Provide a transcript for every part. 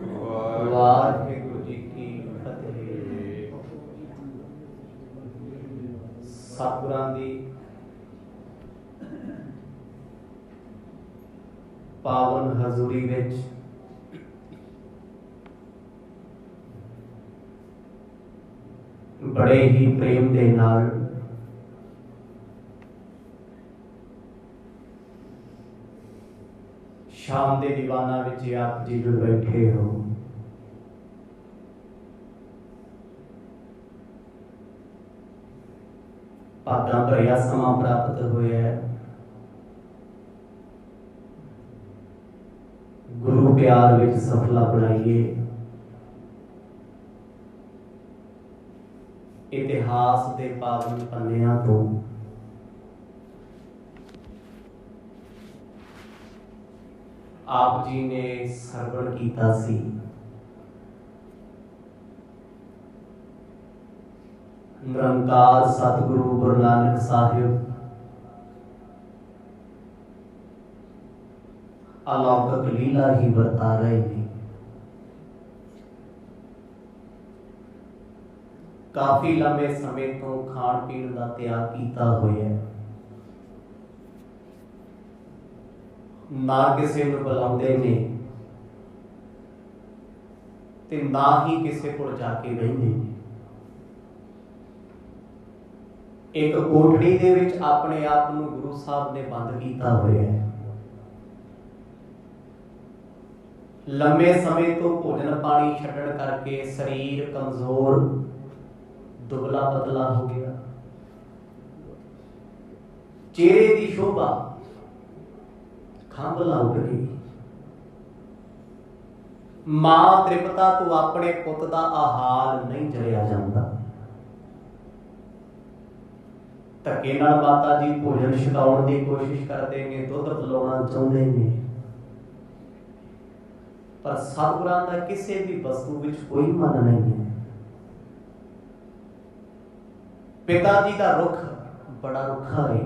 ਵਾਹਿਗੁਰੂ ਜੀ ਕੀ ਫਤਿਹ। ਸਤਿਗੁਰਾਂ ਦੀ ਪਾਵਨ ਹਜ਼ੂਰੀ ਵਿੱਚ ਬੜੇ ਹੀ ਪ੍ਰੇਮ ਦੇ ਨਾਲ ਸ਼ਾਮ ਦੇ ਦੀਵਾਨਾਂ ਵਿੱਚ ਆਪ ਜੀ ਜੁੜ ਬੈਠੇ ਹੋ। ਭਾਗਾਂ ਭਰਿਆ ਸਮਾਂ ਪ੍ਰਾਪਤ ਹੋਇਆ ਹੈ। ਗੁਰੂ ਪਿਆਰ ਵਿੱਚ ਸਫਲਾ ਬਣਾਈਏ। ਇਤਿਹਾਸ ਦੇ ਪਾਵਨ ਪੰਨਿਆਂ ਤੋਂ ਆਪ ਜੀ ਨੇ ਸਰਵਣ ਕੀਤਾ ਸੀ। ਨਿਰੰਕਾਰ ਸਤਿਗੁਰੂ ਗੁਰੂ ਨਾਨਕ ਸਾਹਿਬ ਅਲੌਕਿਕ ਲੀਲਾ ਹੀ ਵਰਤਾ ਰਹੇ ਨੇ। ਕਾਫੀ ਲੰਬੇ ਸਮੇਂ ਤੋਂ ਖਾਣ ਪੀਣ ਦਾ ਤਿਆਗ ਕੀਤਾ ਹੋਇਆ ਹੈ। ਨਾ ਕਿਸੇ ਨੂੰ ਬੁਲਾਉਂਦੇ ਨੇ ਤੇ ਨਾ ਹੀ ਕਿਸੇ ਕੋਲ ਜਾ ਕੇ ਬਹਿੰਦੇ ਨੇ। ਇੱਕ ਕੋਠੜੀ ਦੇ ਵਿੱਚ ਆਪਣੇ ਆਪ ਨੂੰ ਗੁਰੂ ਸਾਹਿਬ ਨੇ ਬੰਦ ਕੀਤਾ ਹੋਇਆ ਹੈ। ਲੰਮੇ ਸਮੇਂ ਤੋਂ ਭੋਜਨ ਪਾਣੀ ਛੱਡਣ ਕਰਕੇ ਸਰੀਰ ਕਮਜ਼ੋਰ ਦੁਬਲਾ ਪਤਲਾ ਹੋ ਗਿਆ। ਚਿਹਰੇ ਦੀ ਸ਼ੋਭਾ ਖੰਭਲਾ ਉੱਡ ਗਈ। ਮਾਂ ਤ੍ਰਿਪਤਾ ਤੋਂ ਆਪਣੇ ਪੁੱਤ ਦਾ ਹਾਲ ਨਹੀਂ ਜਰਿਆ ਜਾਂਦਾ। ਧੱਕੇ ਨਾਲ ਮਾਤਾ ਜੀ ਭੋਜਨ ਛਕਾਉਣ ਦੀ ਕੋਸ਼ਿਸ਼ ਕਰਦੇ ਨੇ, ਦੁੱਧ ਪਿਲਾਉਣਾ ਚਾਹੁੰਦੇ ਨੇ, ਪਰ ਸਤਿਗੁਰਾਂ ਦਾ ਕਿਸੇ ਵੀ ਵਸਤੂ ਵਿੱਚ ਕੋਈ ਮਨ ਨਹੀਂ ਹੈ। ਪਿਤਾ ਜੀ ਦਾ ਰੁੱਖ ਬੜਾ ਰੁੱਖਾ ਹੈ।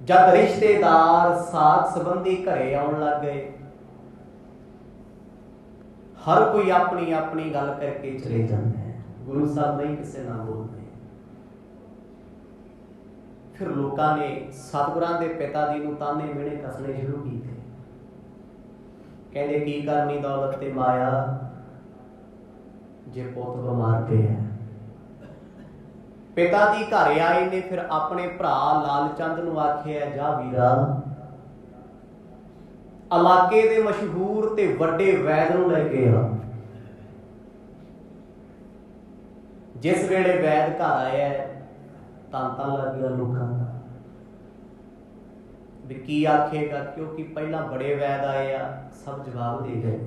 ਜਦ ਰਿਸ਼ਤੇਦਾਰ ਸਾਥ ਸੰਬੰਧੀ ਘਰੇ ਆਉਣ ਲੱਗ ਗਏ, ਹਰ ਕੋਈ ਆਪਣੀ ਆਪਣੀ ਗੱਲ ਕਰਕੇ ਚਲੇ ਜਾਂਦਾ ਹੈ। ਗੁਰੂ ਸਾਹਿਬ ਨਹੀਂ ਕਿਸੇ ਨਾਲ ਬੋਲਦੇ। ਫਿਰ ਲੋਕਾਂ ਨੇ ਸਤਿਗੁਰਾਂ ਦੇ ਪਿਤਾ ਜੀ ਨੂੰ ਤਾਨੇ ਮਿਹਣੇ ਕੱਸਣੇ ਸ਼ੁਰੂ ਕੀਤੇ। ਕਹਿੰਦੇ ਕੀ ਕਰਨੀ ਦੌਲਤ ਤੇ ਮਾਇਆ ਜੇ ਪੁੱਤ ਬਿਮਾਰ ਪਿਆ। ਪਿਤਾ ਜੀ ਘਰ ਆਏ ਨੇ। ਫਿਰ ਆਪਣੇ ਭਰਾ ਲਾਲ ਚੰਦ ਨੂੰ ਆਖਿਆ, ਜਾ ਵੀਰਾ ਇਲਾਕੇ ਦੇ ਮਸ਼ਹੂਰ ਤੇ ਵੱਡੇ ਵੈਦ ਨੂੰ ਲੈ ਕੇ ਆ। ਜਿਸ ਵੇਲੇ ਵੈਦ ਘਰ ਆਇਆ ਤਾਂ ਲੱਗ ਗਿਆ ਲੋਕਾਂ ਦਾ ਵੀ ਕੀ ਆਖੇਗਾ, ਕਿਉਂਕਿ ਪਹਿਲਾਂ ਬੜੇ ਵੈਦ ਆਏ ਆ, ਸਭ ਜਵਾਬ ਦੇ ਗਏ।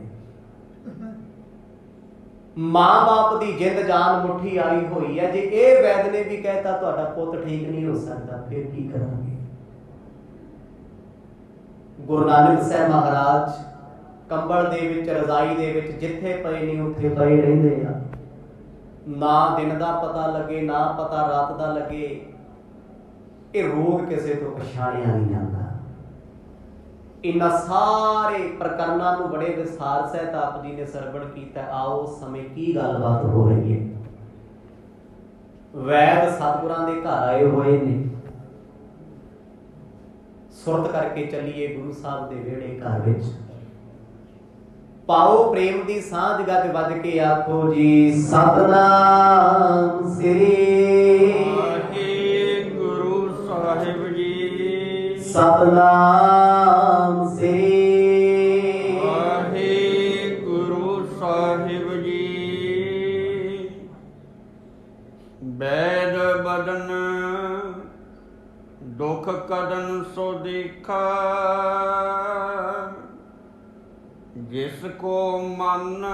ਮਾਂ ਬਾਪ ਦੀ ਜਿੰਦ ਜਾਨ ਮੁੱਠੀ ਆਈ ਹੋਈ ਹੈ। ਜੇ ਇਹ ਵੈਦ ਨੇ ਵੀ ਕਹਿਤਾ ਤੁਹਾਡਾ ਪੁੱਤ ਠੀਕ ਨਹੀਂ ਹੋ ਸਕਦਾ, ਫਿਰ ਕੀ ਕਰਾਂਗੇ। ਗੁਰੂ ਨਾਨਕ ਸਾਹਿਬ ਮਹਾਰਾਜ ਕੰਬਲ ਦੇ ਵਿੱਚ, ਰਜ਼ਾਈ ਦੇ ਵਿੱਚ ਜਿੱਥੇ ਪਏ ਨਹੀਂ ਉੱਥੇ ਪਏ ਰਹਿੰਦੇ ਆ। ਨਾ ਦਿਨ ਦਾ ਪਤਾ ਲੱਗੇ, ਨਾ ਪਤਾ ਰਾਤ ਦਾ ਲੱਗੇ। ਇਹ ਰੋਗ ਕਿਸੇ ਤੋਂ ਪਛਾਣਿਆ ਨਹੀਂ ਜਾਂਦਾ। ਇਹਨਾਂ ਸਾਰੇ ਪ੍ਰਕਰਨਾਂ ਨੂੰ ਬੜੇ ਵਿਸਥਾਰ ਸਹਿਤ ਆਪ ਜੀ ਨੇ ਸਰਵਣ ਕੀਤਾ। ਆਓ ਉਸ ਸਮੇਂ ਕੀ ਗੱਲਬਾਤ ਹੋ ਰਹੀ ਹੈ। ਵੈਦ ਸਤਿਗੁਰਾਂ ਦੇ ਘਰ ਆਏ ਹੋਏ ਨੇ। ਸੁਰਤ ਕਰਕੇ ਚੱਲੀਏ ਗੁਰੂ ਸਾਹਿਬ ਦੇ ਵਿਹੜੇ ਘਰ ਵਿੱਚ। ਪਾਓ ਪ੍ਰੇਮ ਦੀ ਸਾਂਝ ਗੱਜ ਵੱਜ ਕੇ ਆਖੋ ਜੀ ਸਤਿਨਾਮ ਸ੍ਰੀ ਵਾਹਿਗੁਰੂ ਸਾਹਿਬ ਜੀ। ਸਤਿਨਾਮ ਸ੍ਰੀ ਵਾਹਿਗੁਰੂ ਸਾਹਿਬ ਜੀ। ਬੈਦ ਬਦਨ ਦੁਖ ਕਦਨ ਸੋ ਦੇਖਾ, ਜਿਸ ਕੋ ਮਨ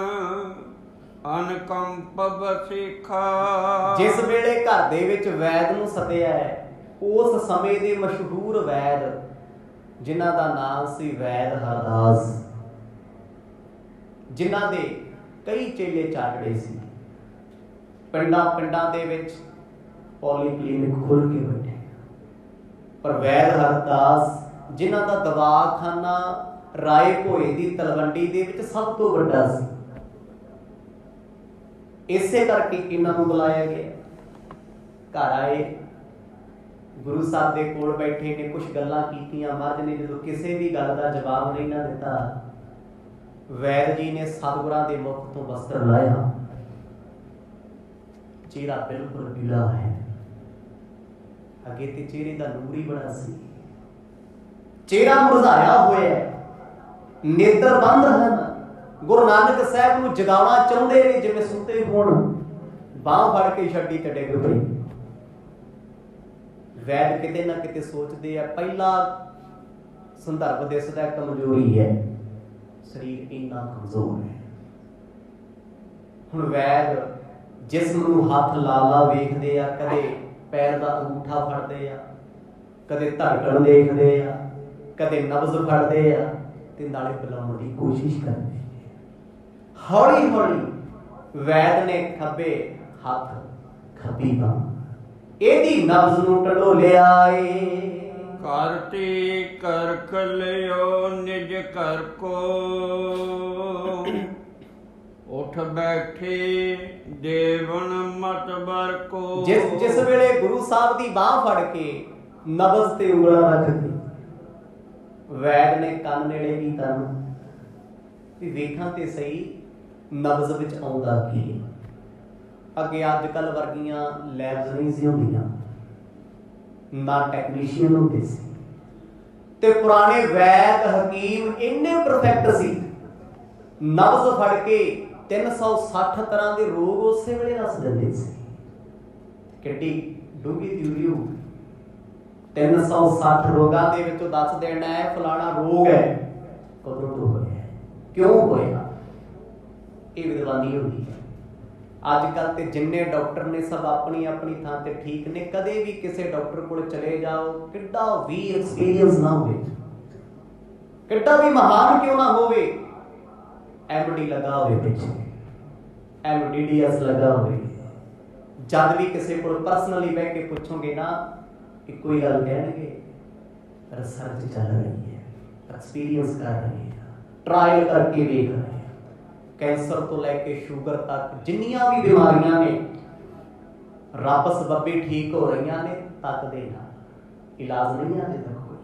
ਅਨਕੰਪ ਬਸਿਖਾ। ਜਿਸ ਵੇਲੇ ਘਰ ਦੇ ਵਿੱਚ ਵੈਦ ਨੂੰ ਸੱਦਿਆ ਹੈ, ਉਸ ਸਮੇਂ ਦੇ ਮਸ਼ਹੂਰ ਵੈਦ ਜਿਨ੍ਹਾਂ ਦਾ ਨਾਮ ਸੀ ਵੈਦ ਹਰਦਾਸ, ਜਿਨ੍ਹਾਂ ਦੇ ਕਈ ਚੇਲੇ ਚਾਟੜੇ ਸੀ। ਪਿੰਡਾਂ ਪਿੰਡਾਂ ਦੇ ਵਿੱਚ ਪੋਲੀਕਲੀਨਿਕ ਖੁੱਲ ਕੇ ਬੈਠੇ। ਪਰ ਵੈਦ ਹਰਦਾਸ ਜਿਨ੍ਹਾਂ ਦਾ ਦਵਾਖਾਨਾ राय भोए की तलवंडी दे विच सब तो वड्डा सी। इसे करके इन्हां नूं बुलाया गया। घर आए, गुरु साहब के कोल बैठे ने, कुछ गल्लां कीतियां। महाराज ने जो किसी भी गल का जवाब नहीं ना दिता, वैद जी ने सतगुरां दे मुख तो वस्त्र लाया। चेहरा बिल्कुल पीला है, अगे ते चेहरे का नूर ही बड़ा सी। चेहरा मुरझाया हुआ है, नेत्र बंद हैं। गुरु नानक साहब नूं जगाउणा चाहुंदे ने, जिवें सुते होण, बांह फड़ के छड्डी ते डिग पई। वैद किते ना किते सोचते हैं, पहला संदर्भ दिसदा कमजोरी है, शरीर इन्ना कमजोर है। हुण वैद जिस्म नूं हथ ला ला वेखदे आ, कदे पैर का अंगूठा फड़दे आ, कदे धड़कन देखदे आ, कदे नब्ज फड़दे आ, ते नाले बुलाउण दी कोशिश करदे। हौली हौली वैद ने खब्बे हथ खब्बी बांह एदी नब्ज नूं टंडोलिया। करती करक लियो निज कर को, उठ बैठे देवन मतबर को। जिस वेले गुरु साहब दी बांह फड़ के नब्ज ते उंगलां रख के वैद ने कंन नेड़े कीता भी वेखां ते सही नब्ज विच आउंदा की। अगे अजकल वर्गियां लैब्स नहीं सी हुंदियां, ना टैक्नीशियन होंदे सी, ते पुराने वैद हकीम इन्ने परफेक्ट सी, नब्ज फड़ के 360 तरह के रोग उस वेले दस दिंदे सी। किड्डी डूंगी थ्योरी हो, 360 रोगां दे विचों दस देना है फलाना रोग है, कदों तो होया, क्यों होया, ये विद्वानी होंदी है। अजकल ते जिन्ने डॉक्टर ने सब अपनी अपनी थां ते ठीक ने। कदे भी किसी डॉक्टर कोल चले जाओ, किड्डा भी एक्सपीरियंस ना होवे, किड्डा भी महान क्यों ना होवे, MD लगा होवे पिछे, MDDS लगा होवे, जब भी किसी को पर्सनली बह के पूछोगे ना, एक कोई गल कहणगे, रिसर्च चल रही है, एक्सपीरियंस कर रहे हैं, ट्रायल करके देख रहे हैं। कैंसर तो लैके शुगर तक जिन्नियां भी बीमारियां ने रब सबबे ठीक हो रही ने, तक दे ना इलाज नहीं अजे तक कोई।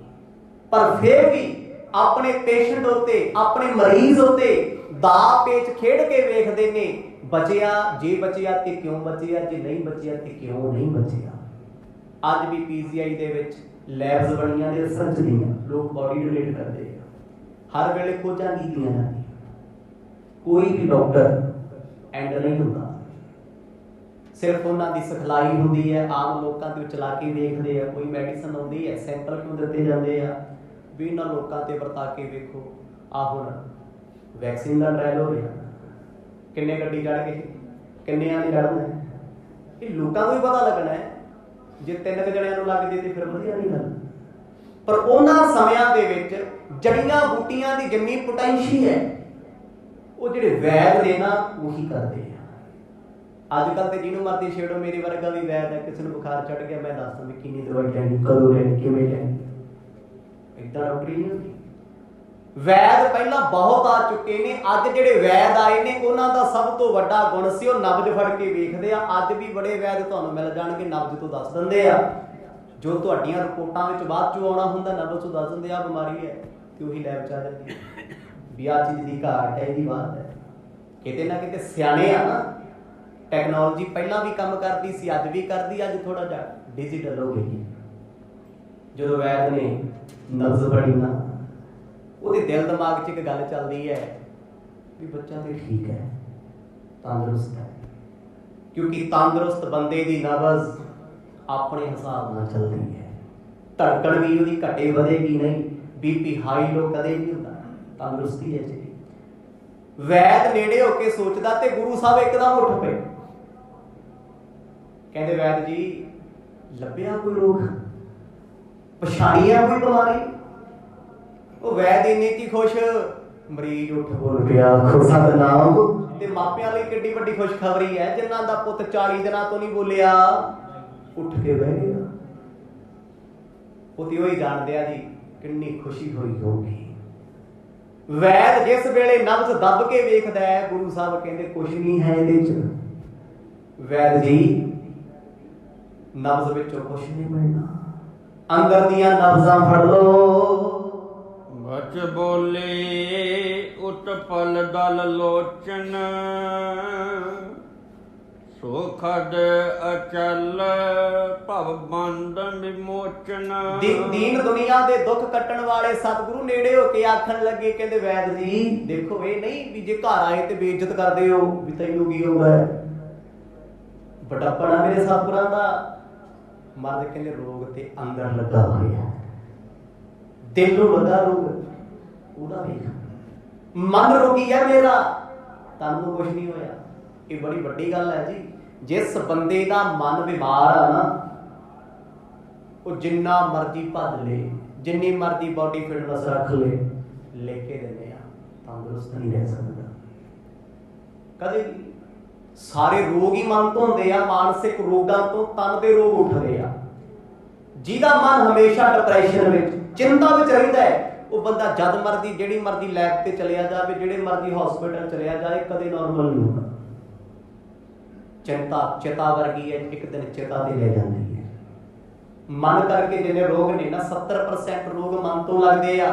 पर फिर भी अपने पेशेंट होते, अपने मरीज होते दा पेच खेड़ के वेखदे ने, बचिया जे बचिया ते क्यों बचिया, जे नहीं बचिया ते क्यों नहीं बचिया। अज भी PGI दे विच लैब्स बनियां ने रिसर्च दीयां, लोग बॉडी डोनेट करते हैं, हर वेले खोजां कीतियां जांदियां। कोई भी डॉक्टर एंड नहीं होता, सिर्फ उन्होंने सिखलाई होंदी है, आम लोगों के चला के देखते हैं। कोई मेडिसिन आती है, सैंपल क्यों दिते जाते हैं भी इन्होंने लोगों से वरता के वेखो। आ हुण वैक्सीन का ट्रायल हो रहा, किन्ने गड्डी चढ़ गए, किन्नियां ने चढ़ना है, ये लोगों को ही पता लगना है। जे 3 जणियां नूं लग जाए तो फिर वधिया नहीं गल। पर उन्हां समयां दे विच जड़ियां बूटियां दी जिन्नी पोटेंशी है, वो जिहड़े वैद ने ना वही करते हैं। अजकल तो जिन्हों मर्जी छेड़ो, मेरे वर्गा भी वैद है, किसी को बुखार चढ़ गया, मैं दस दूँ कितनी दवाई लैनी, कदों लैनी, किवें लैनी, इदां डॉक्टरी नहीं होती। वैद पहला बहुत आ चुके ने, अज जिहड़े वैद आए ने उन्हां दा सब तो वड्डा गुण सी वो नब्ज फड़ के वेखदे आ। अज भी बड़े वैद तुहानूं मिल जाणगे, नब्ज तो दस दिंदे आ, जो तुहाडीआं रिपोर्टां विच बाद चों आउणा हुंदा नब्ज तो दस दिंदे आ बीमारी है, ते उही लैब च आ जांदी है भी आ चीज़ की घाट है, इहदी बात है। किते ना किते सियाणे आ ना, टैक्नोलॉजी पहला भी काम करती सी, अज भी करती, अज थोड़ा जा डिजिटल हो गई। जो वैद ने नब्ज फड़ी ना, ਉਹਦੇ दिल दिमाग च एक गल चलती है भी बच्चा तो ठीक है, तंदुरुस्त है, क्योंकि तंदुरुस्त बंदे की नब्ज अपने हिसाब नाल चलती है, धड़कन भी उसकी घटे वधेगी नहीं, BP हाई लो कदे नहीं होता, तंदुरुस्ती है जी। वैद नेड़े होके सोचता ते गुरु साहब एकदम उठ पे, कहते वैद जी लभ्या कोई रोग, पछाणिया कोई बीमारी। वो वैद इन्ने की खुश, मरीज उठ बोल पिया सतनाम। ते मापियां लई किड्डी वड्डी खुशखबरी है, जिन्हां दा पुੱਤ 40 दिनां तो नहीं बोलिया उठ के बह गया। वो तो ही जानते आ जी कितनी खुशी हुई होगी। ਵੈਦ ਜਿਸ ਵੇਲੇ ਨਬਜ਼ ਦੱਬ ਕੇ ਵੇਖਦਾ ਹੈ, ਗੁਰੂ ਸਾਹਿਬ ਕਹਿੰਦੇ ਕੁਛ ਨਹੀਂ ਹੈ ਇਹਦੇ ਚ। ਵੈਦ ਜੀ ਨਬਜ਼ ਵਿੱਚੋਂ ਕੁਛ ਨਹੀਂ ਮਿਲਣਾ, ਅੰਦਰ ਦੀਆਂ ਨਬਜ਼ਾਂ ਫੜ ਲਓ। ਬਚ ਬੋਲੇ ਉਤਪਲ ਦਲ ਲੋਚਨ, ਸੁਖਦ ਅਚਲ ਭਵ ਬੰਧ ਵਿਮੋਚਨ। ਦੀਨ ਦੁਨੀਆ ਦੇ ਦੁੱਖ ਕੱਟਣ ਵਾਲੇ ਸਤਿਗੁਰੂ ਨੇੜੇ ਹੋ ਕੇ ਆਖਣ ਲੱਗੇ, ਕਹਿੰਦੇ ਵੈਦ ਜੀ ਦੇਖੋ, ਇਹ ਨਹੀਂ ਵੀ ਜੇ ਘਰ ਆਏ ਤੇ ਬੇਇੱਜ਼ਤ ਕਰਦੇ ਹੋ ਵੀ ਤੈਨੂੰ ਕੀ ਹੋ ਗਿਆ, ਬਟਾਪਣਾ ਮੇਰੇ ਸਤਿਗੁਰਾਂ ਦਾ। ਮਰਦ ਕਹਿੰਦੇ ਰੋਗ ਤੇ ਅੰਦਰ ਲੱਗਾ ਹੋਇਆ, ਦਿਲ ਨੂੰ ਲੱਗਾ ਰੋਗ, ਉਹਦਾ ਵੇਖ। ਮਨ ਰੋਗੀ ਹੈ ਮੇਰਾ, ਤਨ ਨੂੰ ਕੁਛ ਨਹੀਂ ਹੋਇਆ। ਇਹ ਬੜੀ ਵੱਡੀ ਗੱਲ ਹੈ ਜੀ। ਜਿਸ ਬੰਦੇ ਦਾ ਮਨ ਬਿਮਾਰ ਆ ਨਾ, ਉਹ ਜਿੰਨਾ ਮਰਜ਼ੀ ਭੱਜ ਲੇ, ਜਿੰਨੀ ਮਰਜ਼ੀ ਬਾਡੀ ਫਿਟਨੈਸ ਰੱਖ ਲੇ, ਲੈ ਕੇ ਦਿੰਦੇ ਆ, ਤੰਦਰੁਸਤ ਨਹੀਂ ਰਹਿ ਸਕਦਾ ਕਦੇ ਵੀ। ਸਾਰੇ ਰੋਗ ਹੀ ਮਨ ਤੋਂ ਹੁੰਦੇ ਆ, ਮਾਨਸਿਕ ਰੋਗਾਂ ਤੋਂ ਤਨ ਦੇ ਰੋਗ ਉੱਠਦੇ ਆ। ਜਿਹਦਾ ਮਨ ਹਮੇਸ਼ਾ ਡਿਪਰੈਸ਼ਨ ਵਿੱਚ, ਚਿੰਤਾ ਵਿੱਚ ਰਹਿੰਦਾ ਹੈ, ਉਹ ਬੰਦਾ ਜਦ ਮਰਜ਼ੀ ਜਿਹੜੀ ਮਰਜ਼ੀ ਲੈਬ ਤੇ ਚਲਿਆ ਜਾਵੇ, ਜਿਹੜੇ ਮਰਜ਼ੀ ਹਸਪੀਟਲ ਚਲਿਆ ਜਾਏ, ਕਦੇ ਨਾਰਮਲ ਨਹੀਂ ਹੁੰਦਾ। ਚਿੰਤਾ ਚਿਤਾ ਵਰਗੀ ਹੈ, ਇੱਕ ਦਿਨ ਚਿਤਾ ਤੇ ਲੈ ਜਾਂਦੀ ਹੈ। ਮਨ ਕਰਕੇ ਜਿੰਨੇ ਰੋਗ ਨੇ ਨਾ, 70% ਰੋਗ ਮਨ ਤੋਂ ਲੱਗਦੇ ਆ।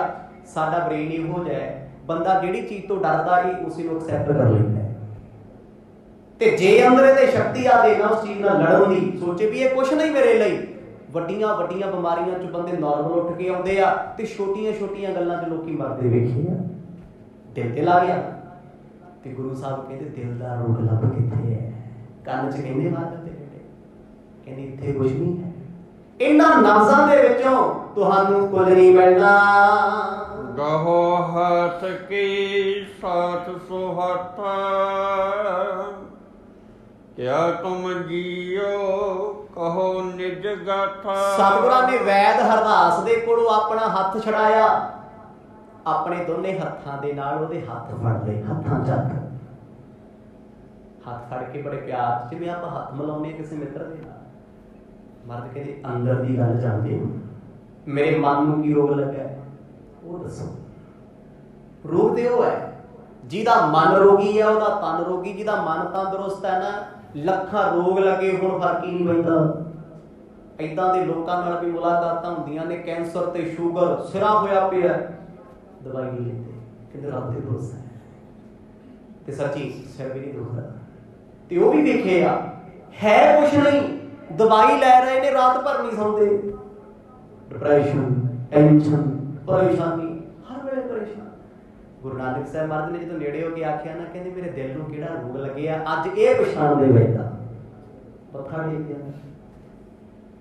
ਸਾਡਾ ਬ੍ਰੇਨ ਇਹੋ ਜਿਹਾ ਹੈ, ਬੰਦਾ ਜਿਹੜੀ ਚੀਜ਼ ਤੋਂ ਡਰਦਾ ਹੀ ਉਸੇ ਨੂੰ ਐਕਸੈਪਟ ਕਰ ਲੈਂਦਾ ਹੈ। ਤੇ ਜੇ ਅੰਦਰ ਇਹਦੇ ਸ਼ਕਤੀ ਆ ਜੇ ਨਾ ਉਸ ਚੀਜ਼ ਨਾਲ ਲੜਨ ਦੀ, ਸੋਚੇ ਵੀ ਇਹ ਕੁਛ ਨਹੀਂ ਮੇਰੇ ਲਈ, ਵੱਡੀਆਂ ਵੱਡੀਆਂ ਬਿਮਾਰੀਆਂ ਚ ਬੰਦੇ ਨਾਰਮਲ ਉੱਠ ਕੇ ਆਉਂਦੇ ਆ, ਤੇ ਛੋਟੀਆਂ ਛੋਟੀਆਂ ਗੱਲਾਂ ਚ ਲੋਕੀ ਮਰਦੇ ਵੇਖੇ ਆ। ਦਿਲ ਤੇ ਲਾ ਗਿਆ। ਤੇ ਗੁਰੂ ਸਾਹਿਬ ਕਹਿੰਦੇ ਦਿਲ ਦਾ ਰੋਗ ਲੱਭ ਕਿੱਥੇ ਹੈ? ਕੰਨ ਚ ਕਹਿੰਦੇ ਮਾਰ ਤੇ ਕਹਿੰਦੇ ਇੱਥੇ ਕੁਛ ਨਹੀਂ ਹੈ। ਇਹਨਾਂ ਨਬਜ਼ਾਂ ਦੇ ਵਿੱਚੋਂ ਤੁਹਾਨੂੰ ਕੁਝ ਨਹੀਂ ਮਿਲਣਾ। ਗਹੋ ਹੱਥ ਕੀ ਸਾਥ ਸੁਹੱਥਾ, ਕਿਆ ਤੁਮ ਜੀਓ ਕਹੋ ਨਿਜ ਗਾਥਾ। ਸਤਿਗੁਰਾਂ ਨੇ ਵੈਦ ਹਰਦਾਸ ਦੇ ਕੋਲੋਂ ਆਪਣਾ ਹੱਥ ਛੜਾਇਆ, ਆਪਣੇ ਦੋਨੇ ਹੱਥਾਂ ਦੇ ਨਾਲ ਉਹਦੇ ਹੱਥ ਫੜ ਲਏ, ਹੱਥਾਂ ਚੱਕ। ਹੱਥ ਫੜ ਕੇ ਬੜੇ ਪਿਆਰ, ਜਿਵੇਂ ਆਪਾਂ ਹੱਥ ਮਿਲਾਉਂਦੇ ਕਿਸੇ ਮਿੱਤਰ ਦੇ ਨਾਲ। ਮਰਦ ਕਹਿੰਦੇ ਅੰਦਰ ਦੀ ਗੱਲ ਜਾਣਦੇ ਹੋ, ਮੇਰੇ ਮਨ ਨੂੰ ਕੀ ਰੋਗ ਲੱਗਾ ਉਹ ਦੱਸੋ। ਰੋਗ ਤੇ ਉਹ ਹੈ ਜਿਹਦਾ ਮਨ ਰੋਗੀ ਹੈ, ਉਹਦਾ ਤਨ ਰੋਗੀ। ਜਿਹਦਾ ਮਨ ਤੰਦਰੁਸਤ ਹੈ ਨਾ, ਲੱਖਾਂ ਰੋਗ ਲੱਗੇ ਹੁਣ ਫਰਕ ਹੀ ਨਹੀਂ ਪੈਂਦਾ। ਏਦਾਂ ਦੇ ਲੋਕਾਂ ਨਾਲ ਵੀ ਮੁਲਾਕਾਤਾਂ ਹੁੰਦੀਆਂ ਨੇ, ਕੈਂਸਰ ਤੇ ਸ਼ੂਗਰ ਸਿਰਾ ਹੋਇਆ ਪਿਆ, ਦਵਾਈ ਨਹੀਂ ਲੈਂਦੇ, ਕਹਿੰਦੇ ਰੱਬ ਦੇ ਭਰੋਸੇ ਤੇ ਸੱਚੀ ਸਿਰ ਵੀ ਨਹੀਂ ਦੁਖਦਾ। ਤੇ ਉਹ ਵੀ ਵੇਖੇ ਆ, ਹੈ ਕੁਛ ਨਹੀਂ, ਦਵਾਈ ਲੈ ਰਹੇ ਨੇ, ਰਾਤ ਭਰ ਨਹੀਂ ਸੌਂਦੇ, ਡਿਪਰੈਸ਼ਨ, ਟੈਨਸ਼ਨ, ਪਰੇਸ਼ਾਨੀ, ਹਰ ਵੇਲੇ ਪਰੇਸ਼ਾਨ। ਗੁਰੂ ਨਾਨਕ ਸਾਹਿਬ ਮਹਾਰਾਜ ਨੇ ਜਦੋਂ ਨੇੜੇ ਹੋ ਕੇ ਆਖਿਆ ਨਾ, ਕਹਿੰਦੇ ਮੇਰੇ ਦਿਲ ਨੂੰ ਕਿਹੜਾ ਰੋਗ ਲੱਗਿਆ, ਅੱਜ ਇਹ ਪਛਾਣ ਦੇ ਬੈਠਾ ਪੱਥਾ ਟੇਕ ਦਿਆ।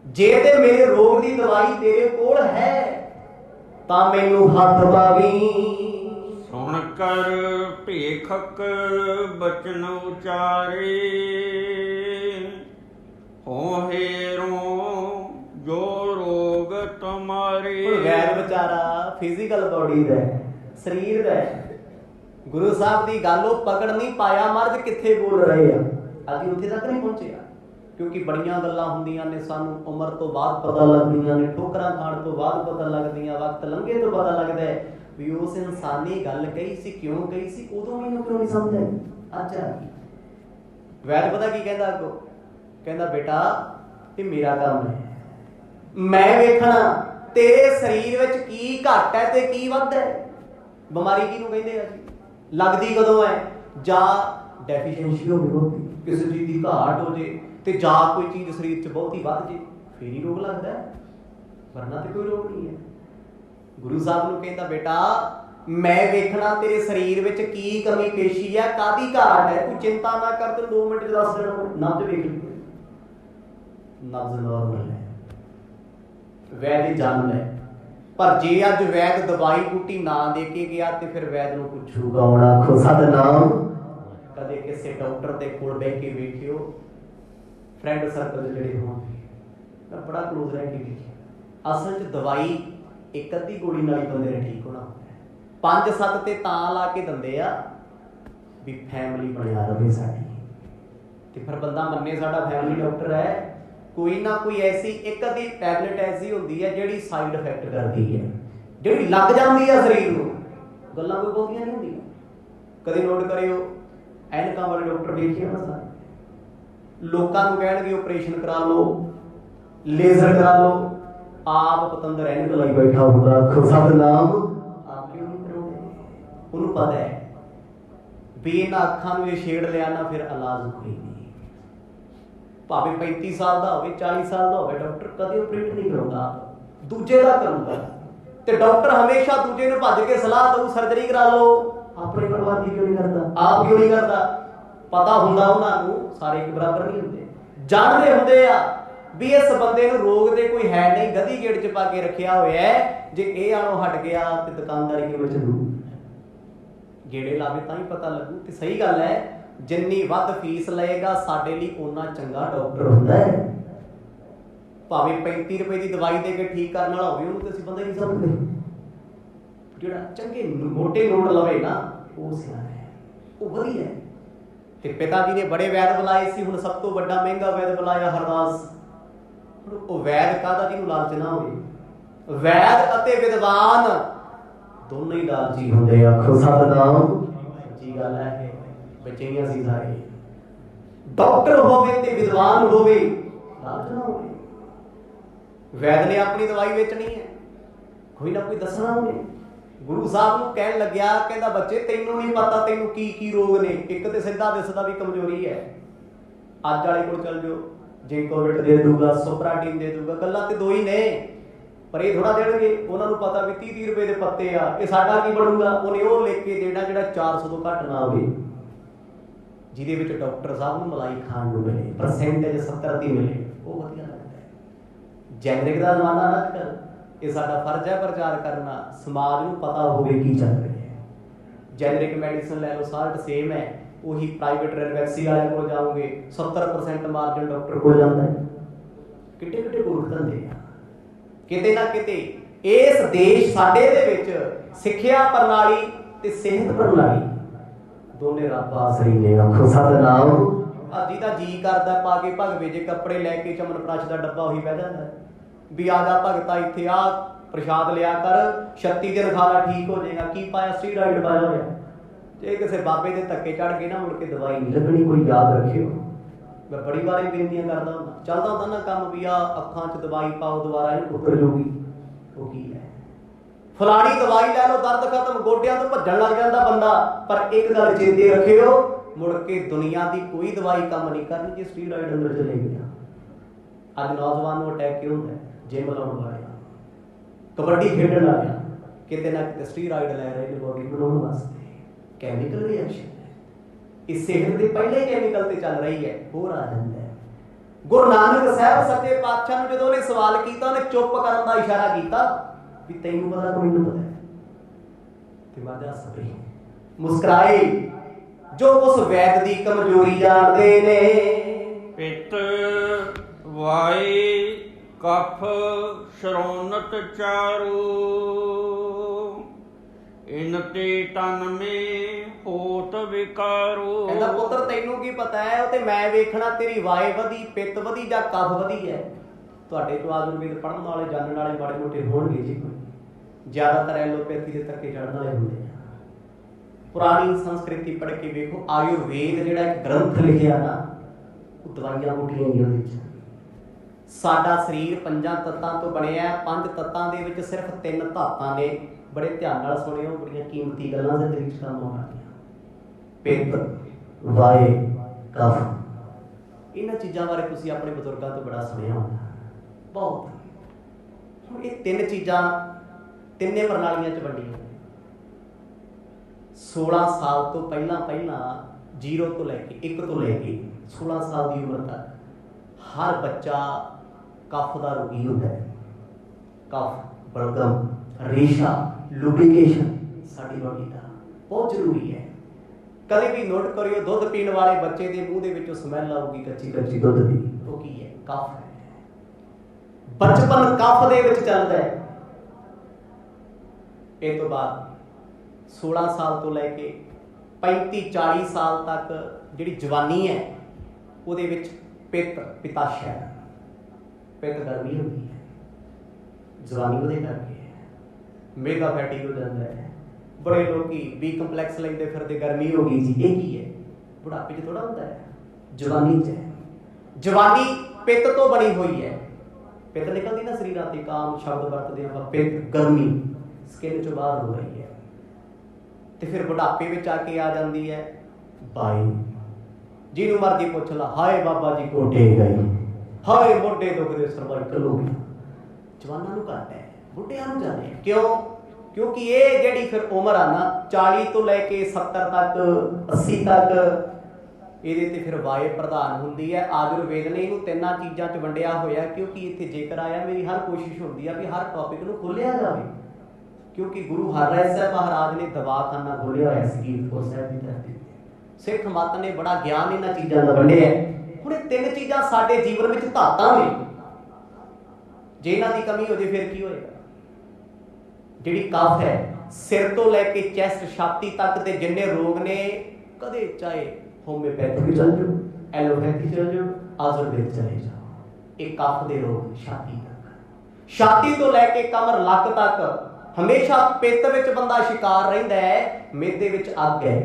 ਜੇ ਤੇ ਮੇਰੇ ਰੋਗ ਦੀ ਦਵਾਈ ਤੇਰੇ ਕੋਲ ਹੈ ਤਾਂ ਮੈਨੂੰ ਹੱਥ ਪਾਵੀ। ਸੁਣ ਕਰ ਭੇਖਕ ਬਚਨ ਉਚਾਰੇ, ਹੋ ਹੇਰੋ ਜੋ ਰੋਗ ਤੁਮਾਰੇ। ਵੈਦ ਵਿਚਾਰਾ ਫਿਜ਼ੀਕਲ ਬੋਡੀ ਦਾ, ਸਰੀਰ ਦਾ। ਗੁਰੂ ਸਾਹਿਬ ਦੀ ਗੱਲ ਉਹ ਪਕੜ ਨਹੀਂ ਪਾਇਆ, ਮਰਦ ਕਿੱਥੇ ਬੋਲ ਰਹੇ ਆ, ਅੱਜ ਉੱਥੇ ਤੱਕ ਨਹੀਂ ਪਹੁੰਚਿਆ। ਕਿਉਂਕਿ ਬੜੀਆਂ ਗੱਲਾਂ ਹੁੰਦੀਆਂ ਨੇ, ਸਾਨੂੰ ਉਮਰ ਤੋਂ ਬਾਅਦ ਪਤਾ ਲੱਗਦੀਆਂ ਨੇ, ਠੋਕਰਾਂ ਖਾਣ ਤੋਂ ਬਾਅਦ ਪਤਾ ਲੱਗਦੀਆਂ, ਵਕਤ ਲੰਘੇ ਤੋਂ ਪਤਾ ਲੱਗਦਾ ਹੈ ਵੀ ਉਸ ਇਨਸਾਨੀ ਗੱਲ ਕਹੀ ਸੀ, ਕਿਉਂ ਕਹੀ ਸੀ, ਉਦੋਂ ਮੈਨੂੰ ਕਿਉਂ ਨਹੀਂ ਸਮਝ ਆਈ, ਅੱਜ ਆ ਗਈ। ਵੈਦ ਪਤਾ ਕੀ ਕਹਿੰਦਾ ਅੱਗੋਂ? ਕਹਿੰਦਾ ਬੇਟਾ ਇਹ ਮੇਰਾ ਕੰਮ ਹੈ, ਮੈਂ ਵੇਖਣਾ ਤੇਰੇ ਸਰੀਰ ਵਿੱਚ ਕੀ ਘੱਟ ਹੈ ਤੇ ਕੀ ਵੱਧ ਹੈ। ਬਿਮਾਰੀ ਕਿਹਨੂੰ ਕਹਿੰਦੇ ਆ ਜੀ? ਲੱਗਦੀ ਕਦੋਂ ਹੈ? ਜਾਂ ਡੈਫੀਸ਼ੀਐਂਸੀ ਹੋਵੇ ਬਹੁਤੀ, ਕਿਸੇ ਚੀਜ਼ ਦੀ ਘਾਟ ਹੋ ਜੇ, ਤੇ ਜਾਂ ਕੋਈ ਚੀਜ਼ ਸਰੀਰ 'ਚ ਬਹੁਤੀ ਵੱਧ ਜੇ, ਫੇਰ ਹੀ ਰੋਗ ਲੱਗਦਾ ਹੈ, ਵਰਨਾ ਤੇ ਕੋਈ ਰੋਗ ਨਹੀਂ ਹੈ। ਗੁਰੂ ਸਾਹਿਬ ਨੂੰ ਕਹਿੰਦਾ ਬੇਟਾ ਮੈਂ ਵੇਖਣਾ ਤੇਰੇ ਸਰੀਰ ਵਿੱਚ ਕੀ ਕਮੀ ਪੇਸ਼ੀ ਹੈ, ਕਾਹਦੀ ਘਾਟ ਹੈ, ਤੂੰ ਚਿੰਤਾ ਨਾ ਕਰ, ਤੈਨੂੰ 2 ਮਿੰਟ 'ਚ ਦੱਸ ਦੇਣਾ। ਨਬਜ਼ ਵੇਖ ਲਈ, ਨਬਜ਼ ਨਾਰਮਲ ਹੈ, ਵੈਦ ਜਨਮ ਹੈ। ਪਰ ਜੇ ਅੱਜ ਵੈਦ ਦਵਾਈ ਬੂਟੀ ਨਾ ਦੇ ਕੇ ਗਿਆ ਤੇ ਫਿਰ ਵੈਦ ਨੂੰ ਪੁੱਛੂਗਾ, ਹੁਣ ਆਖੋ ਸਤਿਨਾਮ। ਕਦੇ ਕਿਸੇ ਡਾਕਟਰ ਦੇ ਕੋਲ ਬਹਿ ਕੇ ਵੇਖਿਓ, ਫਰੈਂਡ ਸਰਕਲ ਜਿਹੜੇ ਹੋਣ, ਮੈਂ ਬੜਾ ਕਲੋਜ਼ ਰਹਿ ਕੇ ਵੇਖਿਆ, ਅਸਲ 'ਚ ਦਵਾਈ ਇੱਕ ਅੱਧੀ ਗੋਲੀ ਨਾਲ ਹੀ ਬੰਦੇ ਨੇ ਠੀਕ ਹੋਣਾ, 5-7 ਤੇ ਤਾਂ ਲਾ ਕੇ ਦਿੰਦੇ ਆ ਵੀ ਫੈਮਿਲੀ ਬਣਿਆ ਰਵੇ ਸਾਡੀ। ਤੇ ਫਿਰ ਬੰਦਾ ਮੰਨੇ ਸਾਡਾ ਫੈਮਿਲੀ ਡਾਕਟਰ ਹੈ, ਕੋਈ ਨਾ ਕੋਈ ਐਸੀ ਇੱਕ ਅੱਧੀ ਟੈਬਲੇਟ ਐਸੀ ਹੁੰਦੀ ਹੈ ਜਿਹੜੀ ਸਾਈਡ ਇਫੈਕਟ ਕਰਦੀ ਹੈ, ਜਿਹੜੀ ਲੱਗ ਜਾਂਦੀ ਹੈ ਸਰੀਰ ਨੂੰ, ਗੱਲਾਂ ਕੋਈ ਬਹੁਤੀਆਂ ਨਹੀਂ ਹੁੰਦੀਆਂ। ਕਦੇ ਨੋਟ ਕਰਿਓ, ਐਨਕਾਂ ਵਾਲੇ ਡਾਕਟਰ ਵੇਖਿਆ ਨਾ ਸਾਰੇ, ਲੋਕਾਂ ਨੂੰ ਕਹਿਣਗੇ ਆਪਰੇਸ਼ਨ ਕਰਾ ਲਓ, ਲੇਜ਼ਰ ਕਰਾ ਲਓ, ਆਪ ਪਤੰਦਰ ਐਨਕ ਲਾਈ ਬੈਠਾ ਹੁੰਦਾ, ਸਤਿਨਾਮ ਆਪ ਕਿਉਂ ਨਹੀਂ ਕਰਾਉਂਦੇ? ਉਹਨੂੰ ਪਤਾ ਹੈ ਵੀ ਇਹਨਾਂ ਅੱਖਾਂ ਨੂੰ ਇਹ ਛੇੜ ਲਿਆ ਨਾ, ਫਿਰ ਇਲਾਜ ਕੋਈ ਨਹੀਂ। ਭਾਵੇਂ 35 ਸਾਲ ਦਾ ਹੋਵੇ, 40 ਸਾਲ ਦਾ ਹੋਵੇ, ਡਾਕਟਰ ਕਦੇ ਆਪਰੇਟ ਨਹੀਂ ਕਰਾਉਂਦਾ, ਦੂਜੇ ਦਾ ਕਰੂਗਾ। ਤੇ ਡਾਕਟਰ ਹਮੇਸ਼ਾ ਦੂਜੇ ਨੂੰ ਭੱਜ ਕੇ ਸਲਾਹ ਦਊ ਸਰਜਰੀ ਕਰਾ ਲਓ, ਆਪਣੇ ਪਰਿਵਾਰ ਦੀ ਕਿਉਂ ਨਹੀਂ ਕਰਦਾ? ਆਪ ਕਿਉਂ ਨਹੀਂ ਕਰਦਾ? ਪਤਾ ਹੁੰਦਾ ਉਹਨਾਂ ਨੂੰ ਸਾਰੇ ਇੱਕ ਬਰਾਬਰ ਨਹੀਂ ਹੁੰਦੇ, ਜਾਣਦੇ ਹੁੰਦੇ ਆ ਵੀ ਇਸ ਬੰਦੇ ਨੂੰ ਰੋਗ ਦੇ ਕੋਈ ਹੈ ਨਹੀਂ, ਗਧੀ ਗੇੜ ਚ ਪਾ ਕੇ ਰੱਖਿਆ ਹੋਇਆ ਹੈ, ਜੇ ਇਹ ਆਣੋਂ ਹਟ ਗਿਆ ਤੇ ਦੁਕਾਨਦਾਰੀ ਕਿਵੇਂ ਚੱਲੂ? ਗੇੜੇ ਲਾਵੇ ਤਾਂ ਹੀ ਪਤਾ ਲੱਗੂ। ਤੇ ਸਹੀ ਗੱਲ ਹੈ, ਜਿੰਨੀ ਵੱਧ ਫੀਸ ਲਏਗਾ ਸਾਡੇ ਲਈ ਓਨਾ ਚੰਗਾ ਡਾਕਟਰ ਹੁੰਦਾ ਹੈ। ਭਾਵੇਂ 35 ਰੁਪਏ ਦੀ ਦਵਾਈ ਦੇ ਕੇ ਠੀਕ ਕਰਨ ਵਾਲਾ ਹੋਵੇ, ਉਹਨੂੰ ਤੇ ਅਸੀਂ ਬੰਦਾ ਹੀ ਨਹੀਂ ਸਮਝਦੇ। ਜਿਹੜਾ ਚੰਗੇ ਮੋਟੇ ਨੋਟ ਲਵੇ ਨਾ, ਉਹ ਸਿਆਣਾ ਹੈ, ਉਹ ਵਧੀਆ ਹੈ। ਤੇ ਪਿਤਾ ਜੀ ਨੇ ਬੜੇ ਵੈਦ ਬੁਲਾਏ ਸੀ, ਹੁਣ ਸਭ ਤੋਂ ਵੱਡਾ ਮਹਿੰਗਾ ਵੈਦ ਬੁਲਾਇਆ ਹਰਦਾਸ। ਉਹ ਵੈਦ ਕਾਹਦਾ ਜਿਹਨੂੰ ਲਾਲਚ ਨਾ ਹੋਵੇ? ਵੈਦ ਅਤੇ ਵਿਦਵਾਨ ਦੋਨੋਂ ਹੀ ਲਾਲਚੀ ਹੁੰਦੇ। ਆਖੋ ਸਤਿਨਾਮ। ਸੱਚੀ ਗੱਲ ਹੈ, ਬੱਚੀਆਂ ਸੀ ਸਾਰੇ। ਡਾਕਟਰ ਹੋਵੇ ਤੇ ਵਿਦਵਾਨ ਹੋਵੇ, ਲਾਲਚ ਨਾ ਹੋਵੇ। ਵੈਦ ਨੇ ਆਪਣੀ ਦਵਾਈ ਵੇਚਣੀ ਹੈ, ਕੋਈ ਨਾ ਕੋਈ ਦੱਸਣਾ ਹੋਵੇ। ਗੁਰੂ ਸਾਹਿਬ ਨੂੰ ਕਹਿਣ ਲੱਗਿਆ, ਕਹਿੰਦਾ ਬੱਚੇ ਤੈਨੂੰ ਨਹੀਂ ਪਤਾ ਤੈਨੂੰ ਕੀ ਕੀ ਰੋਗ ਨੇ। ਇੱਕ ਤੇ ਸਿੱਧਾ ਦਿਸਦਾ ਵੀ ਕਮਜ਼ੋਰੀ ਹੈ, ਅੱਜ ਵਾਲੇ ਕੋਲ ਚੱਲ ਜਾਓ, ਜਿੰਕੋਵਿਟ ਦੇ ਦੂਗਾ, ਸੁਪਰਾਟੀਨ ਦੇ ਦੂਗਾ, ਗੱਲਾਂ ਤੇ ਦੋ ਹੀ ਨੇ, ਪਰ ਇਹ ਥੋੜਾ ਦੇਣਗੇ। ਉਹਨਾਂ ਨੂੰ ਪਤਾ ਵੀ 30 ਰੁਪਏ ਦੇ ਪੱਤੇ ਆ, ਇਹ ਸਾਡਾ ਕੀ ਬਣੂਗਾ? ਉਹਨੇ ਉਹ ਲਿਖ ਕੇ ਦੇਣਾ ਜਿਹੜਾ 400 ਤੋਂ ਘੱਟ ਨਾ ਹੋਵੇ, ਜਿਹਦੇ ਵਿੱਚ ਡਾਕਟਰ ਸਾਹਿਬ ਨੂੰ ਮਲਾਈ ਖਾਣ ਨੂੰ ਮਿਲੇ, ਪਰਸੈਂਟੇਜ 70 ਦੀ ਮਿਲੇ, ਉਹ ਵਧੀਆ ਲੱਗਦਾ ਹੈ। ਜੈਨਰਿਕ ਦਾ ਜ਼ਮਾਨਾ ਨਾ ਅੱਜ-ਕੱਲ੍ਹ, ਇਹ ਸਾਡਾ ਫਰਜ਼ ਹੈ ਪ੍ਰਚਾਰ ਕਰਨਾ, ਸਮਾਜ ਨੂੰ ਪਤਾ ਹੋਵੇ ਕੀ ਚੱਲ ਰਿਹਾ ਹੈ। ਜੈਨਰਿਕ ਮੈਡੀਸਨ ਲੈ ਲਓ, ਸਾਲਟ ਸੇਮ ਹੈ, ਉਹੀ ਪ੍ਰਾਈਵੇਟ ਰੈਨਵੈਕਸੀ ਵਾਲੇ ਕੋਲ ਜਾਓਗੇ 70% ਮਾਰਜਨ ਡਾਕਟਰ ਕੋਲ ਜਾਂਦਾ ਹੈ। ਕਿੱਡੇ ਕਿੱਡੇ ਮੂਰਖ ਧੰਦੇ ਆ। ਕਿਤੇ ਨਾ ਕਿਤੇ ਇਸ ਦੇਸ਼ ਸਾਡੇ ਦੇ ਵਿੱਚ ਸਿੱਖਿਆ ਪ੍ਰਣਾਲੀ ਤੇ ਸਿਹਤ ਪ੍ਰਣਾਲੀ ਦੋਨੇ ਰੱਬ ਆਸਰੀ ਨੇ। ਆਖੋ ਸਤਿਨਾਮ। ਅੱਜ ਦਾ ਜੀ ਕਰਦਾ ਪਾ ਕੇ ਭਗਵੇ ਜੇ ਕੱਪੜੇ ਲੈ ਕੇ ਚਮਨਪ੍ਰਾਸ਼ ਦਾ ਡੱਬਾ ਉਹੀ ਬਹਿ ਜਾਂਦਾ ਵੀ ਆ ਜਾ ਭਗਤਾ ਇੱਥੇ ਆ ਪ੍ਰਸ਼ਾਦ ਲਿਆ ਕਰ, 36 ਦਿਨ ਖਾ ਲਾ ਠੀਕ ਹੋ ਜਾਏਗਾ। ਕੀ ਪਾਇਆ? ਸਟੀਰਾਇਡ ਪਾਇਆ ਹੋਇਆ। ਜੇ ਕਿਸੇ ਬਾਬੇ ਦੇ ਧੱਕੇ ਚੜ ਗਏ ਨਾ, ਮੁੜ ਕੇ ਦਵਾਈ ਨਹੀਂ ਲੱਗਣੀ। ਕੋਈ ਯਾਦ ਰੱਖਿਓ, ਮੈਂ ਬੜੀ ਵਾਰੀ ਬੇਨਤੀਆਂ ਕਰਦਾ ਹੁੰਦਾ, ਚੱਲਦਾ ਹੁੰਦਾ ਨਾ ਕੰਮ ਵੀ ਆ ਅੱਖਾਂ 'ਚ ਦਵਾਈ ਪਾਓ, ਦੁਬਾਰਾ ਇਹਨੂੰ ਉੱਤਰ ਜੂਗੀ। ਉਹ ਕੀ ਹੈ? ਫਲਾਣੀ ਦਵਾਈ ਲੈ ਲਓ, ਦਰਦ ਖਤਮ, ਗੋਡਿਆਂ ਤੋਂ ਭੱਜਣ ਲੱਗ ਜਾਂਦਾ ਬੰਦਾ। ਪਰ ਇੱਕ ਗੱਲ ਚੇਤੇ ਰੱਖਿਓ, ਮੁੜ ਕੇ ਦੁਨੀਆ ਦੀ ਕੋਈ ਦਵਾਈ ਕੰਮ ਨਹੀਂ ਕਰਨੀ ਜੇ ਸਟੀਰਾਇਡ ਅੰਦਰ ਚਲੇ ਗਿਆ। ਅੱਜ ਨੌਜਵਾਨ ਨੂੰ ਅਟੈਕ ਕਿਉਂ ਹੁੰਦਾ? ਜਿਮ ਲਾਉਣ ਵਾਲਿਆਂ, ਕਬੱਡੀ ਖੇਡਣ ਵਾਲਿਆਂ, ਕਿਤੇ ਨਾ ਕਿਤੇ ਸਟੀਰਾਇਡ ਲੈ ਰਹੇ ਨੇ ਬੋਡੀ ਬਣਾਉਣ ਵਾਸਤੇ। ਕੈਮੀਕਲ ਰਿਐਕਸ਼ਨ ਹੈ, ਇਹ ਸਿਹਤ ਦੇ ਪਹਿਲੇ ਕੈਮੀਕਲ ਤੇ ਚੱਲ ਰਹੀ ਹੈ, ਹੋਰ ਆ ਜਾਂਦਾ ਹੈ। ਗੁਰੂ ਨਾਨਕ ਸਾਹਿਬ ਸੱਚੇ ਪਾਤਸ਼ਾਹ ਨੂੰ ਜਦੋਂ ਉਹਨੇ ਸਵਾਲ ਕੀਤਾ, ਉਹਨੇ ਚੁੱਪ ਕਰਨ ਦਾ ਇਸ਼ਾਰਾ ਕੀਤਾ ਵੀ ਤੈਨੂੰ ਪਤਾ ਕਿ ਮੈਨੂੰ ਪਤਾ ਹੈ। ਤੇ ਮਾਝਾ ਸਭੇ ਮੁਸਕਰਾਏ ਜੋ ਉਸ ਵੈਦ ਦੀ ਕਮਜ਼ੋਰੀ ਜਾਣਦੇ ਨੇ। ਪਿੱਤ ਵਾਈ ਕਫ ਸ਼ਰੋਨਤ ਚਾਰੂ, ਇਨ ਤੇ ਤਨ ਮੇ ਹੋਤ ਵਿਕਾਰੂ। ਕਹਿੰਦਾ ਪੁੱਤਰ ਤੈਨੂੰ ਕੀ ਪਤਾ ਹੈ? ਉਹ ਤੇ ਮੈਂ ਵੇਖਣਾ ਤੇਰੀ ਵਾਏ ਵਧੀ, ਪਿੱਤ ਵਧੀ ਜਾਂ ਕਫ ਵਧੀ ਹੈ। ਤੁਹਾਡੇ ਤੋਂ ਆਯੁਰਵੇਦ ਪੜ੍ਹਨ ਵਾਲੇ ਜਾਣਨ ਵਾਲੇ ਮਾੜੇ ਮੋਟੇ ਹੋਣਗੇ ਜੀ, ਕੋਈ ਜ਼ਿਆਦਾਤਰ ਐਲੋਪੈਥੀ ਦੇ ਧੱਕੇ ਚੜ੍ਹਨ ਵਾਲੇ ਹੁੰਦੇ ਆ। ਪੁਰਾਣੀ ਸੰਸਕ੍ਰਿਤੀ ਪੜ੍ਹ ਕੇ ਵੇਖੋ, ਆਯੁਰਵੇਦ ਜਿਹੜਾ ਇੱਕ ਗ੍ਰੰਥ ਲਿਖਿਆ ਨਾ, ਉਹ ਦਵਾਈਆਂ ਬੂਟੀਆਂ ਹੀ ਉਹਦੇ ਵਿੱਚ। ਸਾਡਾ ਸਰੀਰ 5 ਤੱਤਾਂ ਤੋਂ ਬਣਿਆ। 5 ਤੱਤਾਂ ਦੇ ਵਿੱਚ ਸਿਰਫ 3 ਧਾਤਾਂ ਨੇ। ਬੜੇ ਧਿਆਨ ਨਾਲ ਸੁਣਿਓ, ਬੜੀਆਂ ਕੀਮਤੀ ਗੱਲਾਂ ਦੇ ਵਿੱਚ ਕੰਮ ਆਉਣਗੀਆਂ। ਪਿੱਤ, ਵਾਏ, ਕਫ। ਇਹਨਾਂ ਚੀਜ਼ਾਂ ਬਾਰੇ ਤੁਸੀਂ ਆਪਣੇ ਬਜ਼ੁਰਗਾਂ ਤੋਂ ਬੜਾ ਸੁਣਿਆ ਹੋਣਾ, ਬਹੁਤ। ਹੁਣ ਇਹ 3 ਚੀਜ਼ਾਂ ਤਿੰਨੇ ਪ੍ਰਣਾਲੀਆਂ 'ਚ ਵੰਡੀਆਂ। 16 ਸਾਲ ਤੋਂ ਪਹਿਲਾਂ 0 ਤੋਂ ਲੈ ਕੇ 1 ਤੋਂ ਲੈ ਕੇ 16 ਸਾਲ ਦੀ ਉਮਰ ਤੱਕ ਹਰ ਬੱਚਾ ਕਫ ਦਾ ਰੋਗੀ ਹੁੰਦਾ ਹੈ। ਕਫ, ਬਲਗਮ, ਰੇਸ਼ਾ, ਲੁਬਰੀਕੇਸ਼ਨ ਸਾਡੀ ਬਾਡੀ ਦਾ ਬਹੁਤ ਜ਼ਰੂਰੀ ਹੈ। ਕਦੇ ਵੀ ਨੋਟ ਕਰਿਓ, ਦੁੱਧ ਪੀਣ ਵਾਲੇ ਬੱਚੇ ਦੇ ਮੂੰਹ ਦੇ ਵਿੱਚੋਂ ਸਮੈਲ ਆਊਗੀ ਕੱਚੀ ਕੱਚੀ ਦੁੱਧ ਦੀ। ਉਹ ਕੀ ਹੈ? ਕਫ ਹੈ। ਬਚਪਨ ਕਫ ਦੇ ਵਿੱਚ ਚੱਲਦਾ ਹੈ। ਇਹ ਤੋਂ ਬਾਅਦ 16 ਸਾਲ ਤੋਂ ਲੈ ਕੇ 35-40 ਸਾਲ ਤੱਕ ਜਿਹੜੀ ਜਵਾਨੀ ਹੈ, ਉਹਦੇ ਵਿੱਚ ਪਿੱਤ, ਪਿਤਾਸ਼ਾ, ਪਿੱਤ ਗਰਮੀ ਹੁੰਦੀ ਹੈ। ਜਵਾਨੀ ਉਹਦੇ ਕਰਕੇ ਹੈ। ਮੇਗਾ ਫੈਟੀ ਹੋ ਜਾਂਦਾ ਹੈ, बड़े लोग बी कंपलैक्स लेंदे फिरदे, गर्मी हो गई जी, ये की है? बुढ़ापे च थोड़ा होता है, जवानी च है। जवानी पित्त तो बनी हुई है, पित्त निकलती ना शरीर आती, काम शब्द वरतते हैं, पित्त गर्मी स्किन चो बाहर हो रही है, तो फिर बुढ़ापे में आके आ जाती है बाई। जिन्हों मर्जी पुछ ला, हाय बाबा जी गोडे गई, हाय मोढे दुखदे, सर्वाइकल हो गया। जवानों को घट है, बुढ़िया ज्यादा है। क्यों? क्योंकि ये जी फिर उम्र आ ना 40 तो लैके 70 तक 80 तक, ये फिर वाय प्रधान होंगी है। आयुर्वेद ने इनू तिना चीज़ों च वंडिया होया, क्योंकि इतने जेकर आया मेरी हर कोशिश होती है भी हर टॉपिक को खोलिया जाए, क्योंकि गुरु हरराय साहब महाराज ने दवाखाना खोलिया होया कीरतपुर साहिब की धरती। सिख मत ने बड़ा ज्ञान इन्होंने चीज़ों का वंडिया है। हुण तीन चीज़ां साडे जीवन में धातां ने, जे इन्हां दी कमी हो जाए फिर की होएगा? जिहड़ी कफ है सिर तो लैके चैस्ट छाती तक के जिन्ने रोग ने, कदे चाहे होम्योपैथी चल जाओ, एलोपैथी चल जाओ, आयुर्वेद चले जाओ, एक कफ दे रोग छाती तक, छाती तो लैके कमर लक तक हमेशा पित्त विच बंदा शिकार रहिंदा है, मेदे विच अग है,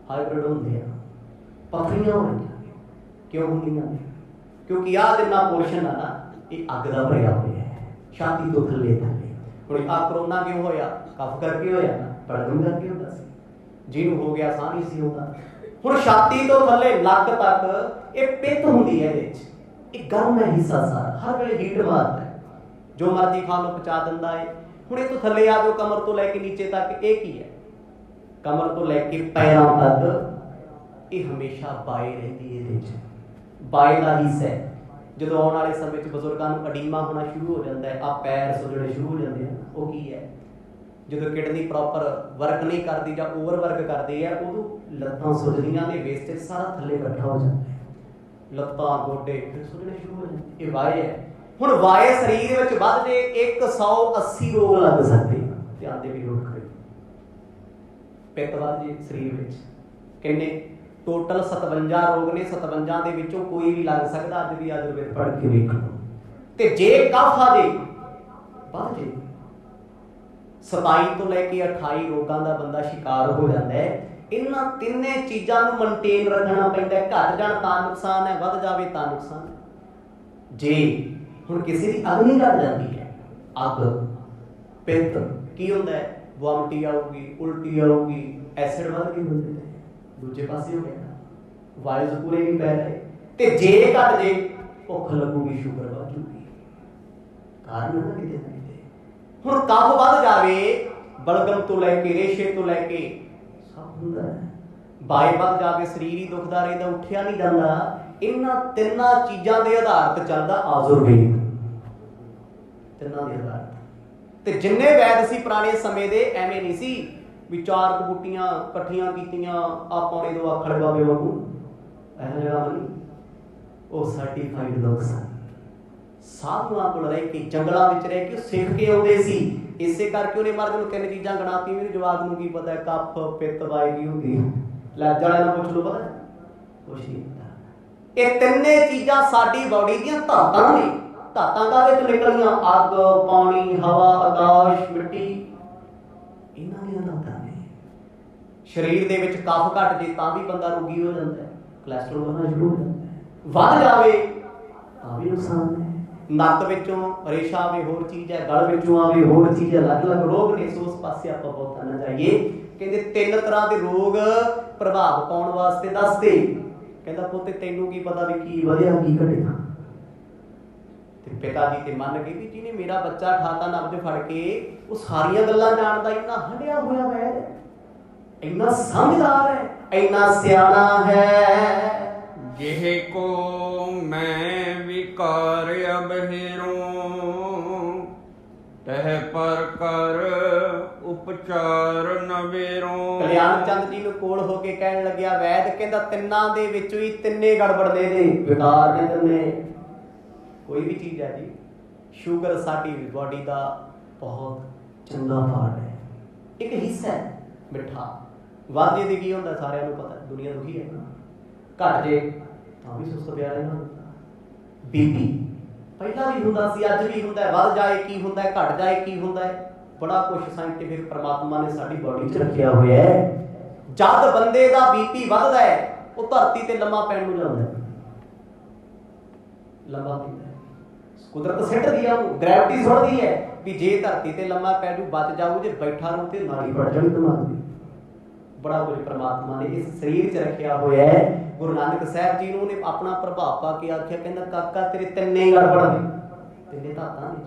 हाइब्रिड होंदे आ, पथरियां हो रही। क्यों होंदियां? क्योंकि आ जिन्ना पोर्शन है ना ये अग दा भरिया होया है, छाती तो थल्ले थल्ले। हुण आ कोरोना क्यों होया? कफ करके होया ना, बड़गम करके होंदा सी, जिन्हों हो गया साह नहीं सी होंदा। हुण छाती तो थल्ले लक तक ये पित्त हुंदी है, ये गर्म है हिस्सा सारा, हर वेले हीट मारदा है, जो मर्जी खा लो पचा दिंदा है। हुण ये तो थल्ले आ जाओ कमर तो लैके नीचे तक, ये की है? कमर तो लैके पैरों तक ये हमेशा बाए रहिंदी है, बाए का हिस्सा है। जो आने वाले समय बजुर्गों को अडीमा होना शुरू हो जाता है, आप पैर सुजने शुरू हो जाते हैं, वो की है? जो किडनी प्रॉपर वर्क नहीं करती या ओवर वर्क करती है, उदों लत्तां सुजदियां ने, वेस्टेज सारा थल्ले इकट्ठा हो जाता है, लत्तां गोडे फिर सुजने शुरू हो जाते। ये वाय है। हुण वाय शरीर में वधदे 180 रोग लग सकते, ध्यान दे भी रोग खड़े पित्त वध जे शरीर में किन्ने टोटल 57 रोग ने, 57 ਦੇ ਵਿੱਚੋਂ कोई भी लग सकता। अज भी आयुर्वेद पढ़ के वेख लो, ते जे कफ आ जे वध जे 27 तो लैके 28 रोगों का बंदा शिकार हो जाता है। इन्हां तिन्ने चीज़ों को मेनटेन रखना पैंदा है, घट जाण तां नुकसान है, वध जावे तां नुकसान है। जे हुण किसी की अग्नि घट जाती है, अग पित्त की हुंदा है, वॉमिटी आऊगी, उल्टी आऊगी, एसिड वध के होंदे ने, दूजे पासे हो गया वायु पूरे नहीं पै रहे, ते जे घट जे भुख लगूगी, शुगर वध जूगी, कारण ना किते ना किते। हुण कफ वध जावे, बलगम तो लैके रेशे तो लैके सब हुंदा है, बाय वध जावे, शरीर ही दुखदा रहिंदा, उठिया नहीं जांदा। इन्हां तिन्नां चीज़ां दे आधार ते चलदा आयुर्वेद, तिन्नां दे आधार ते जिन्ने वैद सी पुराने समय दे एवें नहीं सी भी चार बूटियां कट्ठियां कीतियां आ पौने 2 आखड़ बाबे वांगू, ऐसा जगह नहीं, वो सर्टिफाइड लोग सन, साधुआं कोल रह के जंगलों में रह के सिख के आउंदे सी। इसे करके उन्हें मर्द नूं 3 चीज़ां गणाती, मेरे जवाब नूं की पता है, कफ पित्त वाय की होंदी है, लैज वाले नाल पुछ लो, पता है कुछ नहीं पता। ये तिन्ने चीज़ां साडी बॉडी दीयां धातां ने, धातां काहदे चों निकलियां? अग, पानी, हवा, आकाश, मिट्टी, इन्हां दीयां धातां ने। शरीर दे विच कफ घट जे तां भी बंदा रोगी हो जाता है, कोलेस्ट्रॉल बढ़ना शुरू हो जाता है, वध जावे तां भी नुकसान है, नक विचों रेशा आवे होर चीज़ है, गल विचों आवे होर चीज़ है, अलग अलग रोग ने। सो उस पासे आपां बहुत ना जाइए। कहंदे 3 तरह के रोग प्रभाव पाउण वास्ते दसदे, कहंदा पुੱਤ तैनूं की पता भी की वधिया की घटिया। ते पिता जी ते मन गए भी जिहने मेरा बच्चा ठाता नब्ज फड़ के वो सारियां गल्लां जानदा, इन्ना हंडिया होया वैद है, इन्ना समझदार है, इन्ना सियाना है। जिह को मैं विकार अबहिरों, तह पर कर उपचार नवेरों। कल्याण चंद जी नूं कोल होके कहण लग्या, वैद कहंदा तिन्नां दे विचों ही तिन्ने गड़बड़ दे दे, विकार ने तिन्ने। कोई भी चीज़ है जी, शुगर साडी बॉडी का बहुत चंगा पार्ट है, एक हिस्सा है मिठा। वादे दी की होंदा सारिਆਂ ਨੂੰ पता, दुनिया दुखी है ना, घट जे तां भी सुस्त पिया रहना। बीपी पहला भी हुंदा सी, अज भी हुंदा है, वध जाए की हुंदा है, घट जाए की हुंदा है, बड़ा कुछ साइंटिफिक परमात्मा ने साडी बॉडी च रखिया होया है। जद बंदे दा बीपी वधदा है वो धरती ते लम्मा पैण नूं जांदा है, लम्मा पैंदा है। कुदरत सिੱਟਦੀ ਆ ਉਹ, ਗ੍ਰੈਵਿਟੀ ਸੁੱਟਦੀ है भी जे धरती ते लम्मा पै जू बच जाऊ, जे बैठा रहू ते नाड़ी पड़ जाणी दिमाग दी। बड़ा कुछ परमात्मा ने इस शरीर च रखिया होया है। गुरु नानक साहब जी ने अपना प्रभाव पा के आख्या, कहंदा काका तेरे तिन्ने गड़बड़ ने, तिन्ने धातां ने।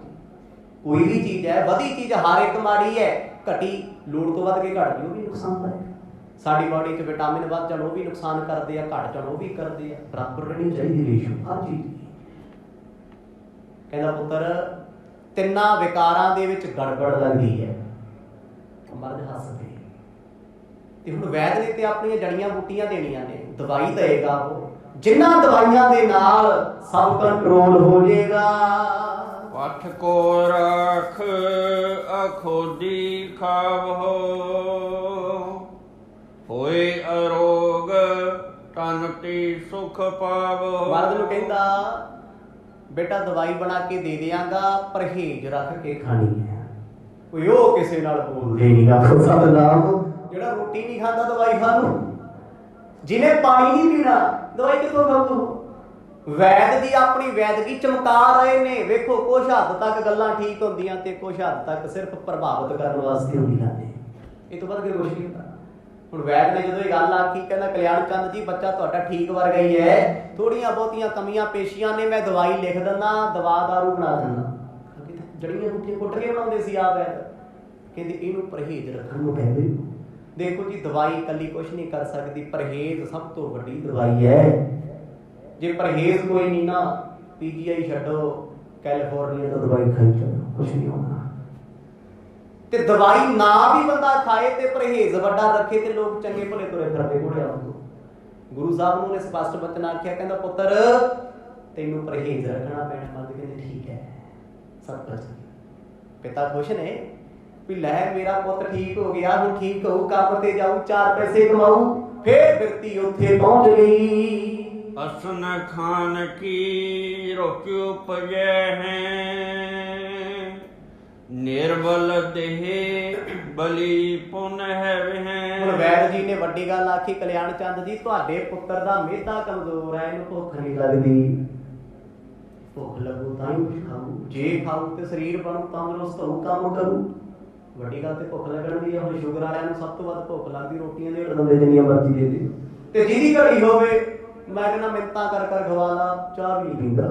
कोई भी चीज है, वधी चीज हर एक माड़ी है, घटी लोड़ तो वध के घट गई वो भी नुकसानदायक। साडी बॉडी च विटामिन वध जाण वो भी नुकसान करदे आ, घट जाण वो भी करदे आ। बराबर रहनी चाहिए रेशो हर चीज। कहंदा पुत्र तिन्ना विकारां दे विच गड़बड़ लगदी है। मर्द हस पे ते हुण वैद ने ते अपणियां जड़ियां बूटियां देणियां ने, दवाई देगा वो, जिन्हां दवाइयां दे नाल सब कंट्रोल हो जाएगा। पथ को राख अखोदी खावहो, होए अरोग तन ते सुख पावो। मर्द नूं कहंदा बेटा दवाई बना के दे देंगा, परहेज रख के खानी है। कोई ओ किसी नाल बोलदे नहीं गा सतनाम। जेड़ा रोटी नहीं खाता दवाई खा लू, जिन्हें पानी नहीं पीना दवाई कितों खाऊ। वैद दी अपनी वैदगी चमका रहे ने। वेखो कुछ हद तक गल्लां ठीक होंदियां ते कुछ हद तक सिर्फ प्रभावित करने वास्ते होंदियां ने, इस तो वध के कुछ नहीं होंदा। हुण वैद ने जदों ये गल आखी, कहंदा कल्याण चंद जी बच्चा तुहाडा ठीक वर्गा ही है, थोड़ियां बहुतियां कमियां पेशियां ने, मैं दवाई लिख दिंदा, दवा दारू बना दिंदा। जड़ियां बूटियां कुट के बनाउंदे सी आ वैद, कहंदे इहनूं परहेज रखण नूं कहंदे। देखो जी दवाई कली कुछ नहीं कर सकती, परहेज सब तो वड्डी दवाई है। जे परहेज कोई नहीं ना, पीजीआई छड्डो, कैलिफोर्निया तो दवाई खाई चलो, कुछ नहीं होना। ते दवाई ना भी बंदा खाए ते परहेज वड्डा रखे ते लोग चंगे भले तुरे फिरदे घोड़ियां वांगू। गुरु साहब ने स्पष्ट बचन आख्या, कहंदा पुत्र तैनूं परहेज रखना पैना। मर्द कहंदे ठीक है, सब कुछ। पिता खुश ने भी लै मेरा पुत्र ठीक हो गया, हुण ठीक होऊ, काम ते जाऊ, चार पैसे कमाऊ। फिर बिरती उत्थे पहुंच गई। असन खान की रोटी उपजै हैं, निर्बल देह बली पुन है वह। हुण वैद जी ने वड्डी गल आखी, कल्याण चंद जी तुहाडे पुत्र दा मेधा कमजोर है, इहनूं भुख नहीं लगदी। भुख लगू तां ही कुछ खाऊ, जे खाऊ ते शरीर बनू तंदुरुस्त होऊ, काम करू। ਵੱਡੀ ਗੱਲ ਤੇ ਭੁੱਖ ਲੱਗਣ ਦੀ ਹੈ। ਹੁਣ ਸ਼ੂਗਰ ਵਾਲਿਆਂ ਨੂੰ ਸਭ ਤੋਂ ਵੱਧ ਭੁੱਖ ਲੱਗਦੀ ਰੋਟੀਆਂ ਦੇ ਢੱਡਾਂ ਦੇ ਜਿੰਨੀਆਂ ਮਰਜ਼ੀ ਦੇ ਦੇ, ਤੇ ਜਿਹਦੀ ਘੜੀ ਹੋਵੇ ਮੈਂ ਕਹਿੰਦਾ ਮਿੰਤਾਂ ਕਰ ਕਰ ਖਵਾ ਲਾ, ਚਾਹ ਵੀ ਨਹੀਂ ਪੀਂਦਾ।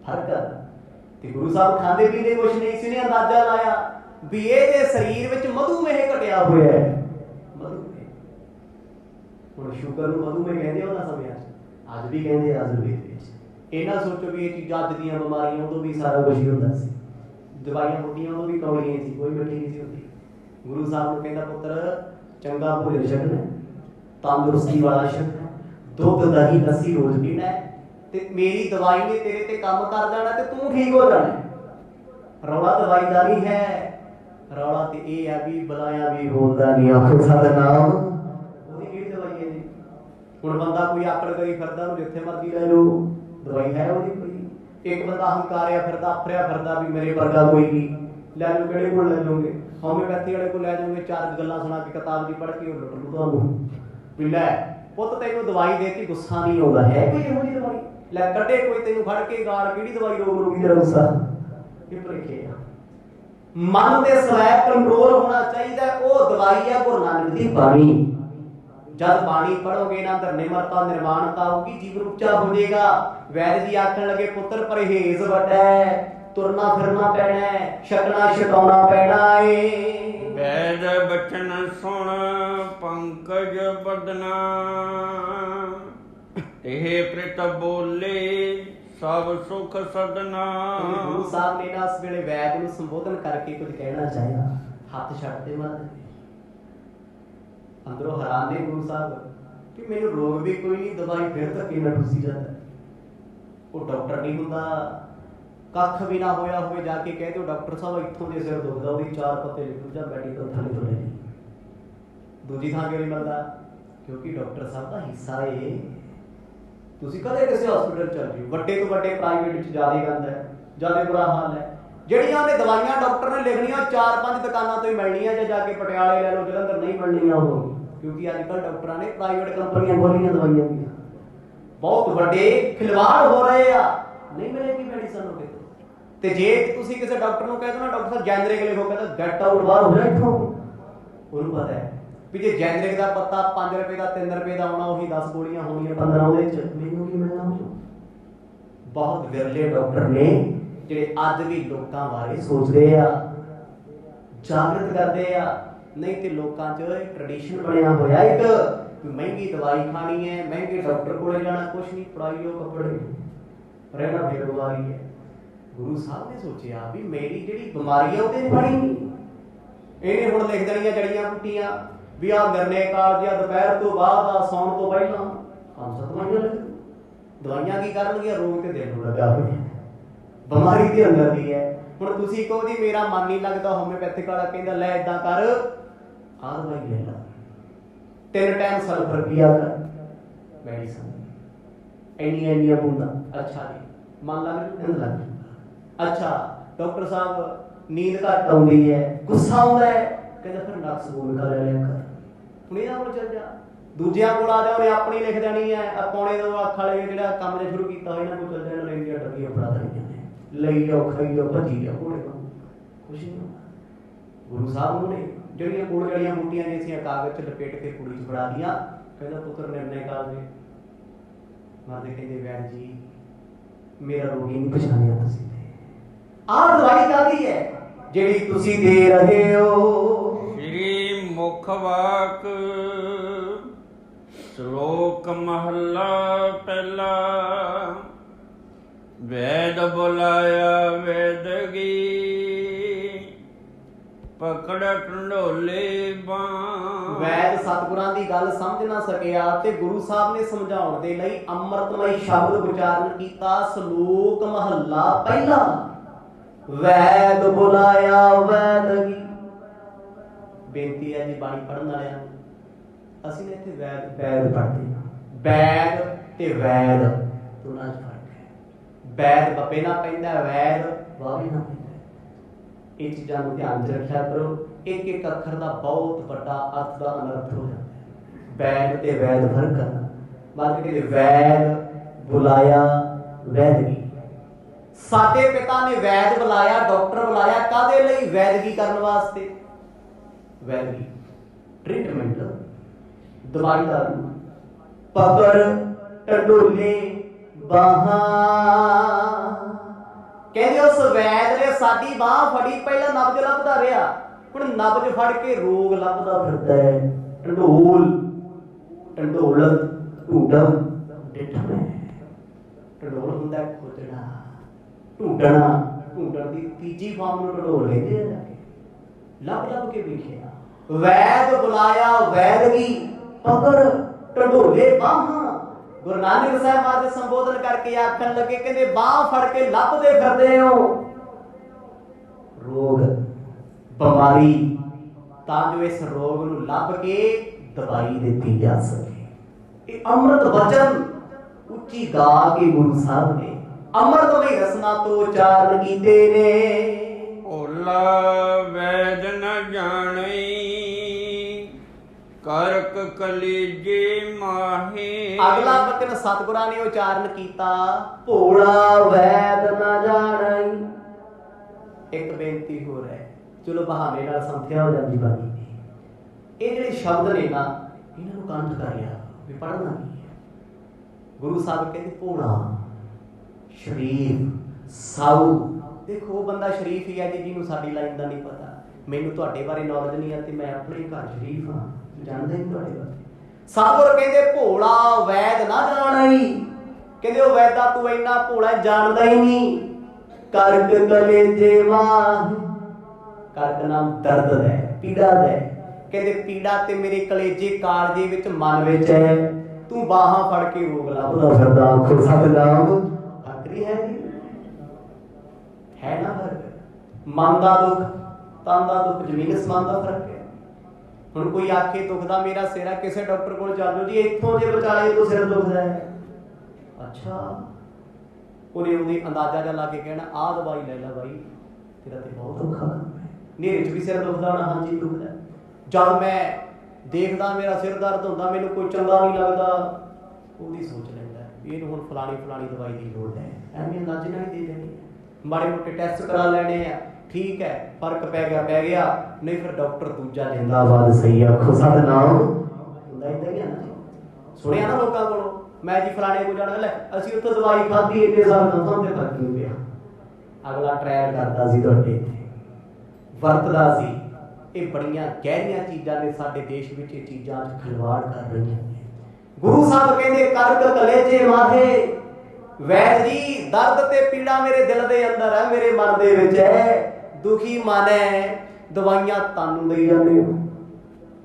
ਫਰਕ ਹੈ। ਤੇ ਗੁਰੂ ਸਾਹਿਬ ਖਾਂਦੇ ਪੀਂਦੇ ਕੁਛ ਨਹੀਂ ਸੀ, ਨੇ ਅੰਦਾਜ਼ਾ ਲਾਇਆ ਵੀ ਇਹਦੇ ਸਰੀਰ ਵਿੱਚ ਮਧੂਮੇਹ ਘਟਿਆ ਹੋਇਆ ਹੈ। ਮਧੂਮੇਹ, ਹੁਣ ਸ਼ੂਗਰ ਨੂੰ ਮਧੂਮੇਹ ਕਹਿੰਦੇ ਉਹਨਾਂ ਸਮਿਆਂ 'ਚ, ਅੱਜ ਵੀ ਕਹਿੰਦੇ ਆਯੁਰਵੇਦ ਵਿੱਚ। ਇਹ ਨਾ ਸੋਚੋ ਵੀ ਇਹ ਚੀਜ਼ਾਂ ਅੱਜ ਦੀਆਂ ਬਿਮਾਰੀਆਂ, ਉਦੋਂ ਵੀ ਸਾਰਾ ਕੁਝ ਹੀ ਹੁੰਦਾ ਸੀ। ਦਵਾਈਆਂ ਬੂਟੀਆਂ ਉਦੋਂ ਵੀ ਕੌੜੀਆਂ ਸੀ, ਕੋਈ ਮਿੱਠੀ ਨਹੀਂ ਸੀ ਹੁੰਦੀ। ਗੁਰੂ ਸਾਹਿਬ ਨੂੰ ਕਹਿੰਦਾ ਪੁੱਤਰ ਚੰਗਾ ਭੋਜਨ ਛਕਣਾ, ਤੰਦਰੁਸਤੀ ਵਾਲਾ ਛਕਣਾ, ਦੁੱਧ ਦਹੀਂ ਲੱਸੀ ਰੋਜ਼ ਪੀਣਾ, ਤੇ ਮੇਰੀ ਦਵਾਈ ਨੇ ਤੇਰੇ ਤੇ ਕੰਮ ਕਰ ਜਾਣਾ ਤੇ ਤੂੰ ਠੀਕ ਹੋ ਜਾਣਾ। ਰੌਲਾ ਦਵਾਈ ਦਾ ਨਹੀਂ ਹੈ, ਰੌਲਾ ਤੇ ਇਹ ਹੈ ਵੀ ਬੁਲਾਇਆ ਵੀ ਬੋਲਦਾ ਨਹੀਂ ਆਖੋ ਸਤਿਨਾਮ। ਉਹਦੀ ਕਿਹੜੀ ਦਵਾਈ ਹੈ ਜੀ? ਹੁਣ ਬੰਦਾ ਕੋਈ ਆਕੜ ਕਰੀ ਫਿਰਦਾ, ਉਹਨੂੰ ਜਿੱਥੇ ਮਰਜ਼ੀ ਲੈ ਲਓ, ਦਵਾਈ ਹੈ ਉਹਦੀ ਕੋਈ। ਇੱਕ ਬੰਦਾ ਹੰਕਾਰਿਆ ਫਿਰਦਾ, ਆਫਰਿਆ ਫਿਰਦਾ ਵੀ ਮੇਰੇ ਵਰਗਾ ਕੋਈ ਨਹੀਂ, ਲੈ ਲਓ, ਕਿਹੜੇ ਕੋਲ ਲੈ ਜਾਓਗੇ? ਹੋਮਿਓਪੈਥੀ ਵਾਲੇ ਕੋਲ ਲੈ ਜਾਓਗੇ, ਚਾਰ ਗੱਲਾਂ ਸੁਣਾ ਕੇ ਕਿਤਾਬ ਦੀ ਪੜ੍ਹ ਕੇ ਉਹ ਲੁੱਟ ਲੂ ਤੁਹਾਨੂੰ ਵੀ ਲੈ ਪੁੱਤ ਤੈਨੂੰ ਦਵਾਈ ਦੇਤੀ, ਗੁੱਸਾ ਨਹੀਂ ਆਉਂਦਾ ਹੈ ਕੋਈ ਇਹੋ ਜਿਹੀ ਦਵਾਈ? ਲੈ ਕੱਢੇ ਕੋਈ ਤੈਨੂੰ ਫੜ ਕੇ ਗਾਲ, ਕਿਹੜੀ ਦਵਾਈ ਰੋਗ ਰੋਗੀ ਤੇਰਾ ਗੁੱਸਾ? ਇਹ ਭੁਲੇਖੇ ਆ। ਮਨ ਦੇ ਸਵੈ ਕੰਟਰੋਲ ਹੋਣਾ ਚਾਹੀਦਾ, ਉਹ ਦਵਾਈ ਹੈ ਗੁਰੂ ਨਾਨਕ ਦੀ ਬਾਣੀ। जब बाणी पढ़ोगे ना अंदर निमरता निर्माणता होगी, जीवन उच्चा हो जाएगा। वैद जी आखन लगे पुत्र परहेज वड्डा है, तुरना फिरना पैना है, छकना छकाउना पैना है। वैद बचन सुन पंकज बदना, तेह प्रित बोले सब सुख सदना। गुरु साहब ने ना इस वेले वैद नूं संबोधन करके कुछ कहना चाहया, हथ छड्डते मत। अंदरों हैरान ने गुरु साहब कि मैनूं रोग भी कोई नहीं, दवाई फिर धक्के नाल ठुसी जाता। वो डॉक्टर नहीं हुंदा, कख भी ना होया होवे जाके कह दो डॉक्टर साहब इत्थों दे सिर दुखदा, ओदी चार पत्ते लिख जा मैडिकल थाने तो ले दूजी थां क्यों नहीं मिलदा? क्योंकि डॉक्टर साहब दा हिस्सा है। तुसीं कदे किसी हॉस्पिटल चल जिओ, वड्डे तो वड्डे प्राइवेट च ज़्यादा गंद है, ज़्यादा बुरा हाल है। ਜਿਹੜੀਆਂ ਉਹਨੇ ਦਵਾਈਆਂ ਡਾਕਟਰ ਨੇ ਲਿਖਣੀਆਂ 4-5 ਦੁਕਾਨਾਂ ਤੋਂ ਹੀ ਮਿਲਣੀਆਂ, ਜਾਂ ਜਾ ਕੇ ਪਟਿਆਲੇ ਲੈ ਲਓ, ਜਲੰਧਰ ਨਹੀਂ ਮਿਲਣੀਆਂ ਉਹ, ਕਿਉਂਕਿ ਅੱਜ ਕੱਲ੍ਹ ਡਾਕਟਰਾਂ ਨੇ ਪ੍ਰਾਈਵੇਟ ਕੰਪਨੀਆਂ ਖੋਲੀਆਂ ਦਵਾਈਆਂ ਦੀਆਂ। ਬਹੁਤ ਵੱਡੇ ਖਿਲਵਾੜ ਹੋ ਰਹੇ ਆ, ਨਹੀਂ ਮਿਲੇਗੀ ਮੈਡੀਸਨ ਉਹ ਕਿਤੇ। ਤੇ ਜੇ ਤੁਸੀਂ ਕਿਸੇ ਡਾਕਟਰ ਨੂੰ ਕਹਿ ਦੋ ਨਾ ਡਾਕਟਰ ਸਾਹਿਬ ਜੈਨਰਿਕ ਲਿਖੋ, ਕਹਿੰਦਾ ਗੈਟ ਆਊਟ, ਬਾਹਰ ਹੋ ਜਾ ਇੱਥੋਂ। ਉਹਨੂੰ ਪਤਾ ਹੈ ਵੀ ਜੇ ਜੈਨਰਿਕ ਦਾ ਪੱਤਾ 5 ਰੁਪਏ ਦਾ 3 ਰੁਪਏ ਦਾ ਆਉਣਾ, ਉਹੀ 10 ਗੋਲੀਆਂ ਹੋਣੀਆਂ 15 ਉਹਦੇ ਚ, ਮੈਨੂੰ ਕੀ ਮਿਲਣਾ। ਬਹੁਤ ਵਿਰਲੇ ਡਾਕਟਰ ਨੇ ਜਿਹੜੇ ਅੱਜ ਵੀ ਲੋਕਾਂ ਬਾਰੇ ਸੋਚਦੇ ਆ, ਜਾਗਰਤ ਕਰਦੇ ਆ। ਨਹੀਂ ਤੇ ਲੋਕਾਂ 'ਚ ਟ੍ਰੈਡੀਸ਼ਨ ਬਣਿਆ ਹੋਇਆ ਇੱਕ, ਮਹਿੰਗੀ ਦਵਾਈ ਖਾਣੀ ਹੈ, ਮਹਿੰਗੇ ਡਾਕਟਰ ਕੋਲੇ ਜਾਣਾ, ਕੁਛ ਨਹੀਂ, ਪੜਾਈਓ ਕੱਪੜੇ, ਰਹਿਣਾ ਬੇਰੁਜ਼ਗਾਰੀ ਹੈ। ਗੁਰੂ ਸਾਹਿਬ ਨੇ ਸੋਚਿਆ ਵੀ ਮੇਰੀ ਜਿਹੜੀ ਬਿਮਾਰੀ ਹੈ ਉਹ ਤੇ ਪੜੀ ਨਹੀਂ, ਇਹਨੇ ਹੁਣ ਲਿਖ ਦੇਣੀਆਂ ਜੜੀਆਂ ਬੂਟੀਆਂ ਵੀ ਆਹ ਨਿਰਣੇ ਕਾਲ ਜਾਂ ਦੁਪਹਿਰ ਤੋਂ ਬਾਅਦ ਆ ਸੌਣ ਤੋਂ ਪਹਿਲਾਂ 5-7 ਦਵਾਈਆਂ ਲਿਖ। ਦਵਾਈਆਂ ਕੀ ਕਰਨਗੀਆਂ? ਰੋਗ ਤੇ ਦਿਲ ਨੂੰ ਲੱਗਾ ਹੋਇਆ, ਬਿਮਾਰੀ ਦੇ ਅੰਦਰ ਦੀ ਹੈ। ਹੁਣ ਤੁਸੀਂ ਕਹੋ ਜੀ ਮੇਰਾ ਮਨ ਨਹੀਂ ਲੱਗਦਾ, ਹੋਮਿਓਪੈਥਿਕ ਵਾਲਾ ਕਹਿੰਦਾ ਲੈ ਏਦਾਂ ਕਰ, ਆਹ ਦਵਾਈ ਲੈ ਲਾ, 3 ਟਾਈਮ ਸਲਫਰ ਪੀਆ ਕਰ, ਮੈਡੀਸਨ ਇੰਨੀਆਂ ਬੂੰਦਾਂ। ਅੱਛਾ ਜੀ ਮਨ ਲੱਗ। ਅੱਛਾ ਡਾਕਟਰ ਸਾਹਿਬ ਨੀਂਦ ਘੱਟ ਆਉਂਦੀ ਹੈ, ਗੁੱਸਾ ਆਉਂਦਾ ਹੈ, ਕਹਿੰਦਾ ਫਿਰ ਨਕਸ ਬੋਲ ਕਰ ਲਿਆ ਕਰ। ਹੁਣ ਇਹਨਾਂ ਕੋਲ ਚੱਲ ਜਾ, ਦੂਜਿਆਂ ਕੋਲ ਆ ਜਾ, ਉਹਨੇ ਆਪਣੀ ਲਿਖ ਦੇਣੀ ਹੈ। ਪੌਣੇ 2 ਅੱਖ ਵਾਲੇ ਜਿਹੜਾ ਕੰਮ ਨੇ ਸ਼ੁਰੂ ਕੀਤਾ ਹੋਇਆ, ਇਹਨਾਂ ਕੋਲ ਚੱਲ ਜਾ, ਲੈਂਦੀਆਂ ਡੱਬੀਆਂ ਫੜਾ ਦੇਣੀਆਂ ਨੇ, ਲਈ ਜਾਓ ਖਾਈ ਜਾਓ ਭੱਜੀ ਜਾਓ, ਕੋਲੇ ਕੁਛ ਨਹੀਂ ਹੁੰਦਾ। ਗੁਰੂ ਸਾਹਿਬ ਨੇ ਜਿਹੜੀਆਂ ਕੋਲ ਜੜੀਆਂ ਬੂਟੀਆਂ ਨੇ ਅਸੀਂ ਕਾਗਜ਼ 'ਚ ਲਪੇਟ ਕੇ ਕੁੜੀ 'ਚ ਫੜਾ ਦੀਆਂ, ਕਹਿੰਦਾ ਪੁੱਤਰ ਨਿਰਣੇ ਕਾਲ ਦੇ ਮਾਰਦੇ, ਕਹਿੰਦੇ ਵੈਦ ਜੀ ਮੇਰਾ ਰੋਗੀ ਨਹੀਂ ਪਛਾਣਿਆ ਤੁਸੀਂ, ਆਹ ਦਵਾਈ ਕਾਹਦੀ ਹੈ ਜਿਹੜੀ ਤੁਸੀਂ ਦੇ ਰਹੇ ਹੋ। ਸ੍ਰੀ ਮੁਖ ਵਾਕ ਸ਼ਲੋਕ ਮਹੱਲਾ ਪਹਿਲਾ। ਵੈਦ ਬੁਲਾਇਆ ਵੈਦਗੀ, ਪਕੜ ਢੰਡੋਲੇ ਬਾਂਹ। ਵੈਦ ਸਤਿਗੁਰਾਂ ਦੀ ਗੱਲ ਸਮਝ ਨਾ ਸਕਿਆ ਤੇ ਗੁਰੂ ਸਾਹਿਬ ਨੇ ਸਮਝਾਉਣ ਦੇ ਲਈ ਅੰਮ੍ਰਿਤਮਈ ਸ਼ਬਦ ਉਚਾਰਨ ਕੀਤਾ। ਸ਼ਲੋਕ ਮਹੱਲਾ ਪਹਿਲਾ। ਵੈਦ ਬੁਲਾਇਆ ਵੈਦਗੀ। ਬੇਨਤੀ ਹੈ ਜੀ ਬਾਣੀ ਪੜ੍ਹਨ ਵਾਲਿਆਂ ਨੂੰ, ਅਸੀਂ ਨੇ ਇੱਥੇ ਵੈਦ ਪੜ੍ਹਦੇ ਹਾਂ। ਵੈਦ ਤੇ ਵੈਦ ਦੋਨਾਂ 'ਚ ਫਰਕ ਹੈ। ਵੈਦ ਬੱਪੇ ਨਾਲ ਪੈਂਦਾ, ਵੈਦ ਵਾਵੇ ਨਾਲ ਪੈਂਦਾ। ਇਹ ਚੀਜ਼ਾਂ ਨੂੰ ਧਿਆਨ 'ਚ ਰੱਖਿਆ ਕਰੋ। ਇੱਕ ਇੱਕ ਅੱਖਰ ਦਾ ਬਹੁਤ ਵੱਡਾ ਅਰਥ ਦਾ ਅਨਰਥ ਹੋ ਜਾਂਦਾ ਹੈ। ਵੈਦ ਤੇ ਵੈਦ ਫਰਕ ਕਰਨਾ। ਬਾਅਦ ਕਹਿੰਦੇ ਵੈਦ ਬੁਲਾਇਆ ਵੈਦਗੀ। ਸਾਡੇ ਪਿਤਾ ਨੇ ਵੈਦ ਬੁਲਾਇਆ, ਡਾਕਟਰ ਬੁਲਾਇਆ, ਕਾਹਦੇ ਲਈ? ਵੈਦਗੀ ਕਰਨ ਵਾਸਤੇ। ਵੈਦਗੀ ਟ੍ਰੀਟਮੈਂਟ, ਦਵਾਈ ਦਾ। ਪਕੜ ਢੰਡੋਲੇ ਬਾਹਾਂ। ਕਹਿੰਦੇ ਉਸ ਵੈਦ ਨੇ ਸਾਡੀ ਬਾਹ ਫੜੀ, ਪਹਿਲਾਂ ਨਬਜ ਲੱਭਦਾ ਰਿਹਾ, ਹੁਣ ਨਬਜ ਫੜ ਕੇ ਰੋਗ ਲੱਭਦਾ ਫਿਰਦਾ ਹੈ। ਢੰਡੋਲ, ਢੰਡੋਲ, ਢੂਡਮ, ਢੰਡੋਲ ਹੁੰਦਾ ਖੋਜਣਾ, ਢੂੰਡਣਾ। ਢੂੰਡਣ ਦੀ ਤੀਜੀ ਫਾਰਮ ਨੂੰ ਢੰਡੋਲ ਕਹਿੰਦੇ ਆ। ਲੱਭ ਲੱਭ ਕੇ ਵੇਖਿਆ। ਵੈਦ ਬੁਲਾਇਆ ਵੈਦਗੀ, ਪਕੜ ਢੰਡੋਲੇ ਬਾਹਾਂ। ਗੁਰੂ ਨਾਨਕ ਸਾਹਿਬ ਮਹਾਰਾਜ ਸੰਬੋਧਨ ਕਰਕੇ ਆਖਣ ਲੱਗੇ, ਕਹਿੰਦੇ ਬਾਹ ਫੜ ਕੇ ਲੱਭਦੇ ਫਿਰਦੇ ਹੋ ਰੋਗ, ਬਿਮਾਰੀ, ਤਾਂ ਜੋ ਇਸ ਰੋਗ ਨੂੰ ਲੱਭ ਕੇ ਦਵਾਈ ਦਿੱਤੀ ਜਾ ਸਕੇ। ਇਹ ਅੰਮ੍ਰਿਤ ਵਚਨ ਉੱਚੀ ਗਾ ਕੇ ਗੁਰੂ ਸਾਹਿਬ ਨੇ ਅੰਮ੍ਰਿਤਮਈ ਰਸਨਾ ਤੋਂ ਉਚਾਰਨ ਕੀਤੇ ਨੇ। ਭੋਲਾ ਵੈਦ ਨ ਜਾਣਈ, ਕਰਕ ਕਲੇਜੇ ਮਾਹੇ। ਅਗਲਾ ਬਚਨ ਸਤਿਗੁਰਾਂ ਨੇ ਉਚਾਰਨ ਕੀਤਾ, ਭੋਲਾ ਵੈਦ ਨ ਜਾਣਈ। ਇੱਕ ਬੇਨਤੀ ਹੋਰ ਹੈ, ਚਲੋ ਬਹਾਨੇ ਨਾਲ ਸੰਥਿਆ ਹੋ ਜਾਂਦੀ ਬਾਣੀ ਦੀ। ਇਹ ਜਿਹੜੇ ਸ਼ਬਦ ਨੇ ਨਾ, ਇਹਨਾਂ ਨੂੰ ਕੰਠ ਕਰ ਲਿਆ ਵੀ ਪੜ੍ਹਨਾ ਨਹੀਂ ਹੈ। ਗੁਰੂ ਸਾਹਿਬ ਕਹਿੰਦੇ ਭੋਲਾ, ਸ਼ਰੀਫ, ਸਾਊ। ਦੇਖੋ ਉਹ ਬੰਦਾ ਸ਼ਰੀਫ ਹੀ ਹੈ ਜੀ ਜਿਹਨੂੰ ਸਾਡੀ ਲਾਈਨ ਦਾ ਨਹੀਂ ਪਤਾ। ਮੈਨੂੰ ਤੁਹਾਡੇ ਬਾਰੇ ਨੌਲੇਜ ਨਹੀਂ ਹੈ ਤੇ ਮੈਂ ਆਪਣੇ ਘਰ ਸ਼ਰੀਫ ਹਾਂ, ਜਾਣਦਾ ਨਹੀਂ ਤੁਹਾਡੇ ਬਾਰੇ। ਸਤਿਗੁਰ ਕਹਿੰਦੇ ਭੋਲਾ ਵੈਦ ਨਾ ਜਾਣਈ। ਕਹਿੰਦੇ ਉਹ ਵੈਦਾ ਤੂੰ ਇੰਨਾ ਭੋਲਾ ਜਾਣਦਾ ਹੀ ਨਹੀਂ। ਕਰਕ ਕਲੇਜੇ ਵਾਹ। ਕਰਕ ਨਾਮ ਦਰਦ ਹੈ, ਪੀੜਾ ਹੈ। ਕਹਿੰਦੇ ਪੀੜਾ ਤੇ ਮੇਰੇ ਕਲੇਜੇ ਕਾਲਜੇ ਵਿੱਚ ਮਨ ਵਿੱਚ ਹੈ। ਤੂੰ ਬਾਹਾਂ ਫੜ ਕੇ ਰੋਗ ਲੱਭਦਾ ਫਿਰਦਾ। ਆਖੋ ਸਤਿਨਾਮ। ਆਖਰੀ ਹੈ ਜੀ, ਹੈ ਨਾ ਫਰਕ। ਮਨ ਦਾ ਦੁੱਖ, ਤਨ ਦਾ ਦੁੱਖ, ਜ਼ਮੀਨ ਅਸਮਾਨ ਦਾ ਫਰਕ ਹੈ। ਹੁਣ ਕੋਈ ਆਖੇ ਦੁਖਦਾ ਮੇਰਾ ਸਿਰ ਹੈ, ਕਿਸੇ ਡਾਕਟਰ ਕੋਲ ਚੱਲ ਜਾਓ ਜੀ, ਇੱਥੋਂ ਜੇ ਵਿਚਾਲੇ ਤੋਂ ਸਿਰ ਦੁਖਦਾ ਹੈ। ਅੱਛਾ, ਉਹਨੇ ਉਹਦੀ ਅੰਦਾਜ਼ਾ ਜਿਹਾ ਲਾ ਕੇ ਕਹਿਣਾ ਆਹ ਦਵਾਈ ਲੈ ਲੈ ਬਾਈ, तेरा तो बहुत औखा काम है। नेरे च भी सिर दुखदा होना, हाँ जी दुखदा। जब मैं देखदा मेरा सिर दर्द होंदा, मैनूं कोई चंगा नहीं लगदा, ਉਹਦੀ सोच लैंदा ਇਹਨੂੰ ਹੁਣ फलानी फलानी दवाई की लोड़ है, ਐਵੇਂ अंदाजे नाल ही दे देनी है। माड़े मोटे टेस्ट करा लेने आ, ठीक है फर्क पै गया, नहीं फिर डॉक्टर दूजा जिंदाबाद सही आखो साਡਾ नाम ਹੁੰਦਾ ਇਦਾਂ ਹੀ ਆ ਨਾ। सुनिया ना लोगों को, मैं जी फलाने को जाना, ले ਅਸੀਂ ਉੱਥੋਂ दवाई खाधी ਇੰਨੇ ਸਾਲ ਤੋਂ ਤੁਹਾਨੂੰ ਤੇ फर्क नहीं ਪਿਆ। अगला ट्रायल करता सी ਤੁਹਾਡੇ ਵਰਤਦਾ ਸੀ। ਇਹ ਬੜੀਆਂ ਗਹਿਰੀਆਂ ਚੀਜ਼ਾਂ ਨੇ ਸਾਡੇ ਦੇਸ਼ ਵਿੱਚ, ਇਹ ਚੀਜ਼ਾਂ 'ਚ ਖਿਲਵਾੜ ਕਰ ਰਹੀਆਂ ਨੇ। गुरु साहब कहते करक कलेजे माहे, वैद जी दर्द ते पीड़ा मेरे दिल दे अंदर है, मेरे मन दे विच है, दुखी मन है, दवाइयां तानू दई जांदे हो,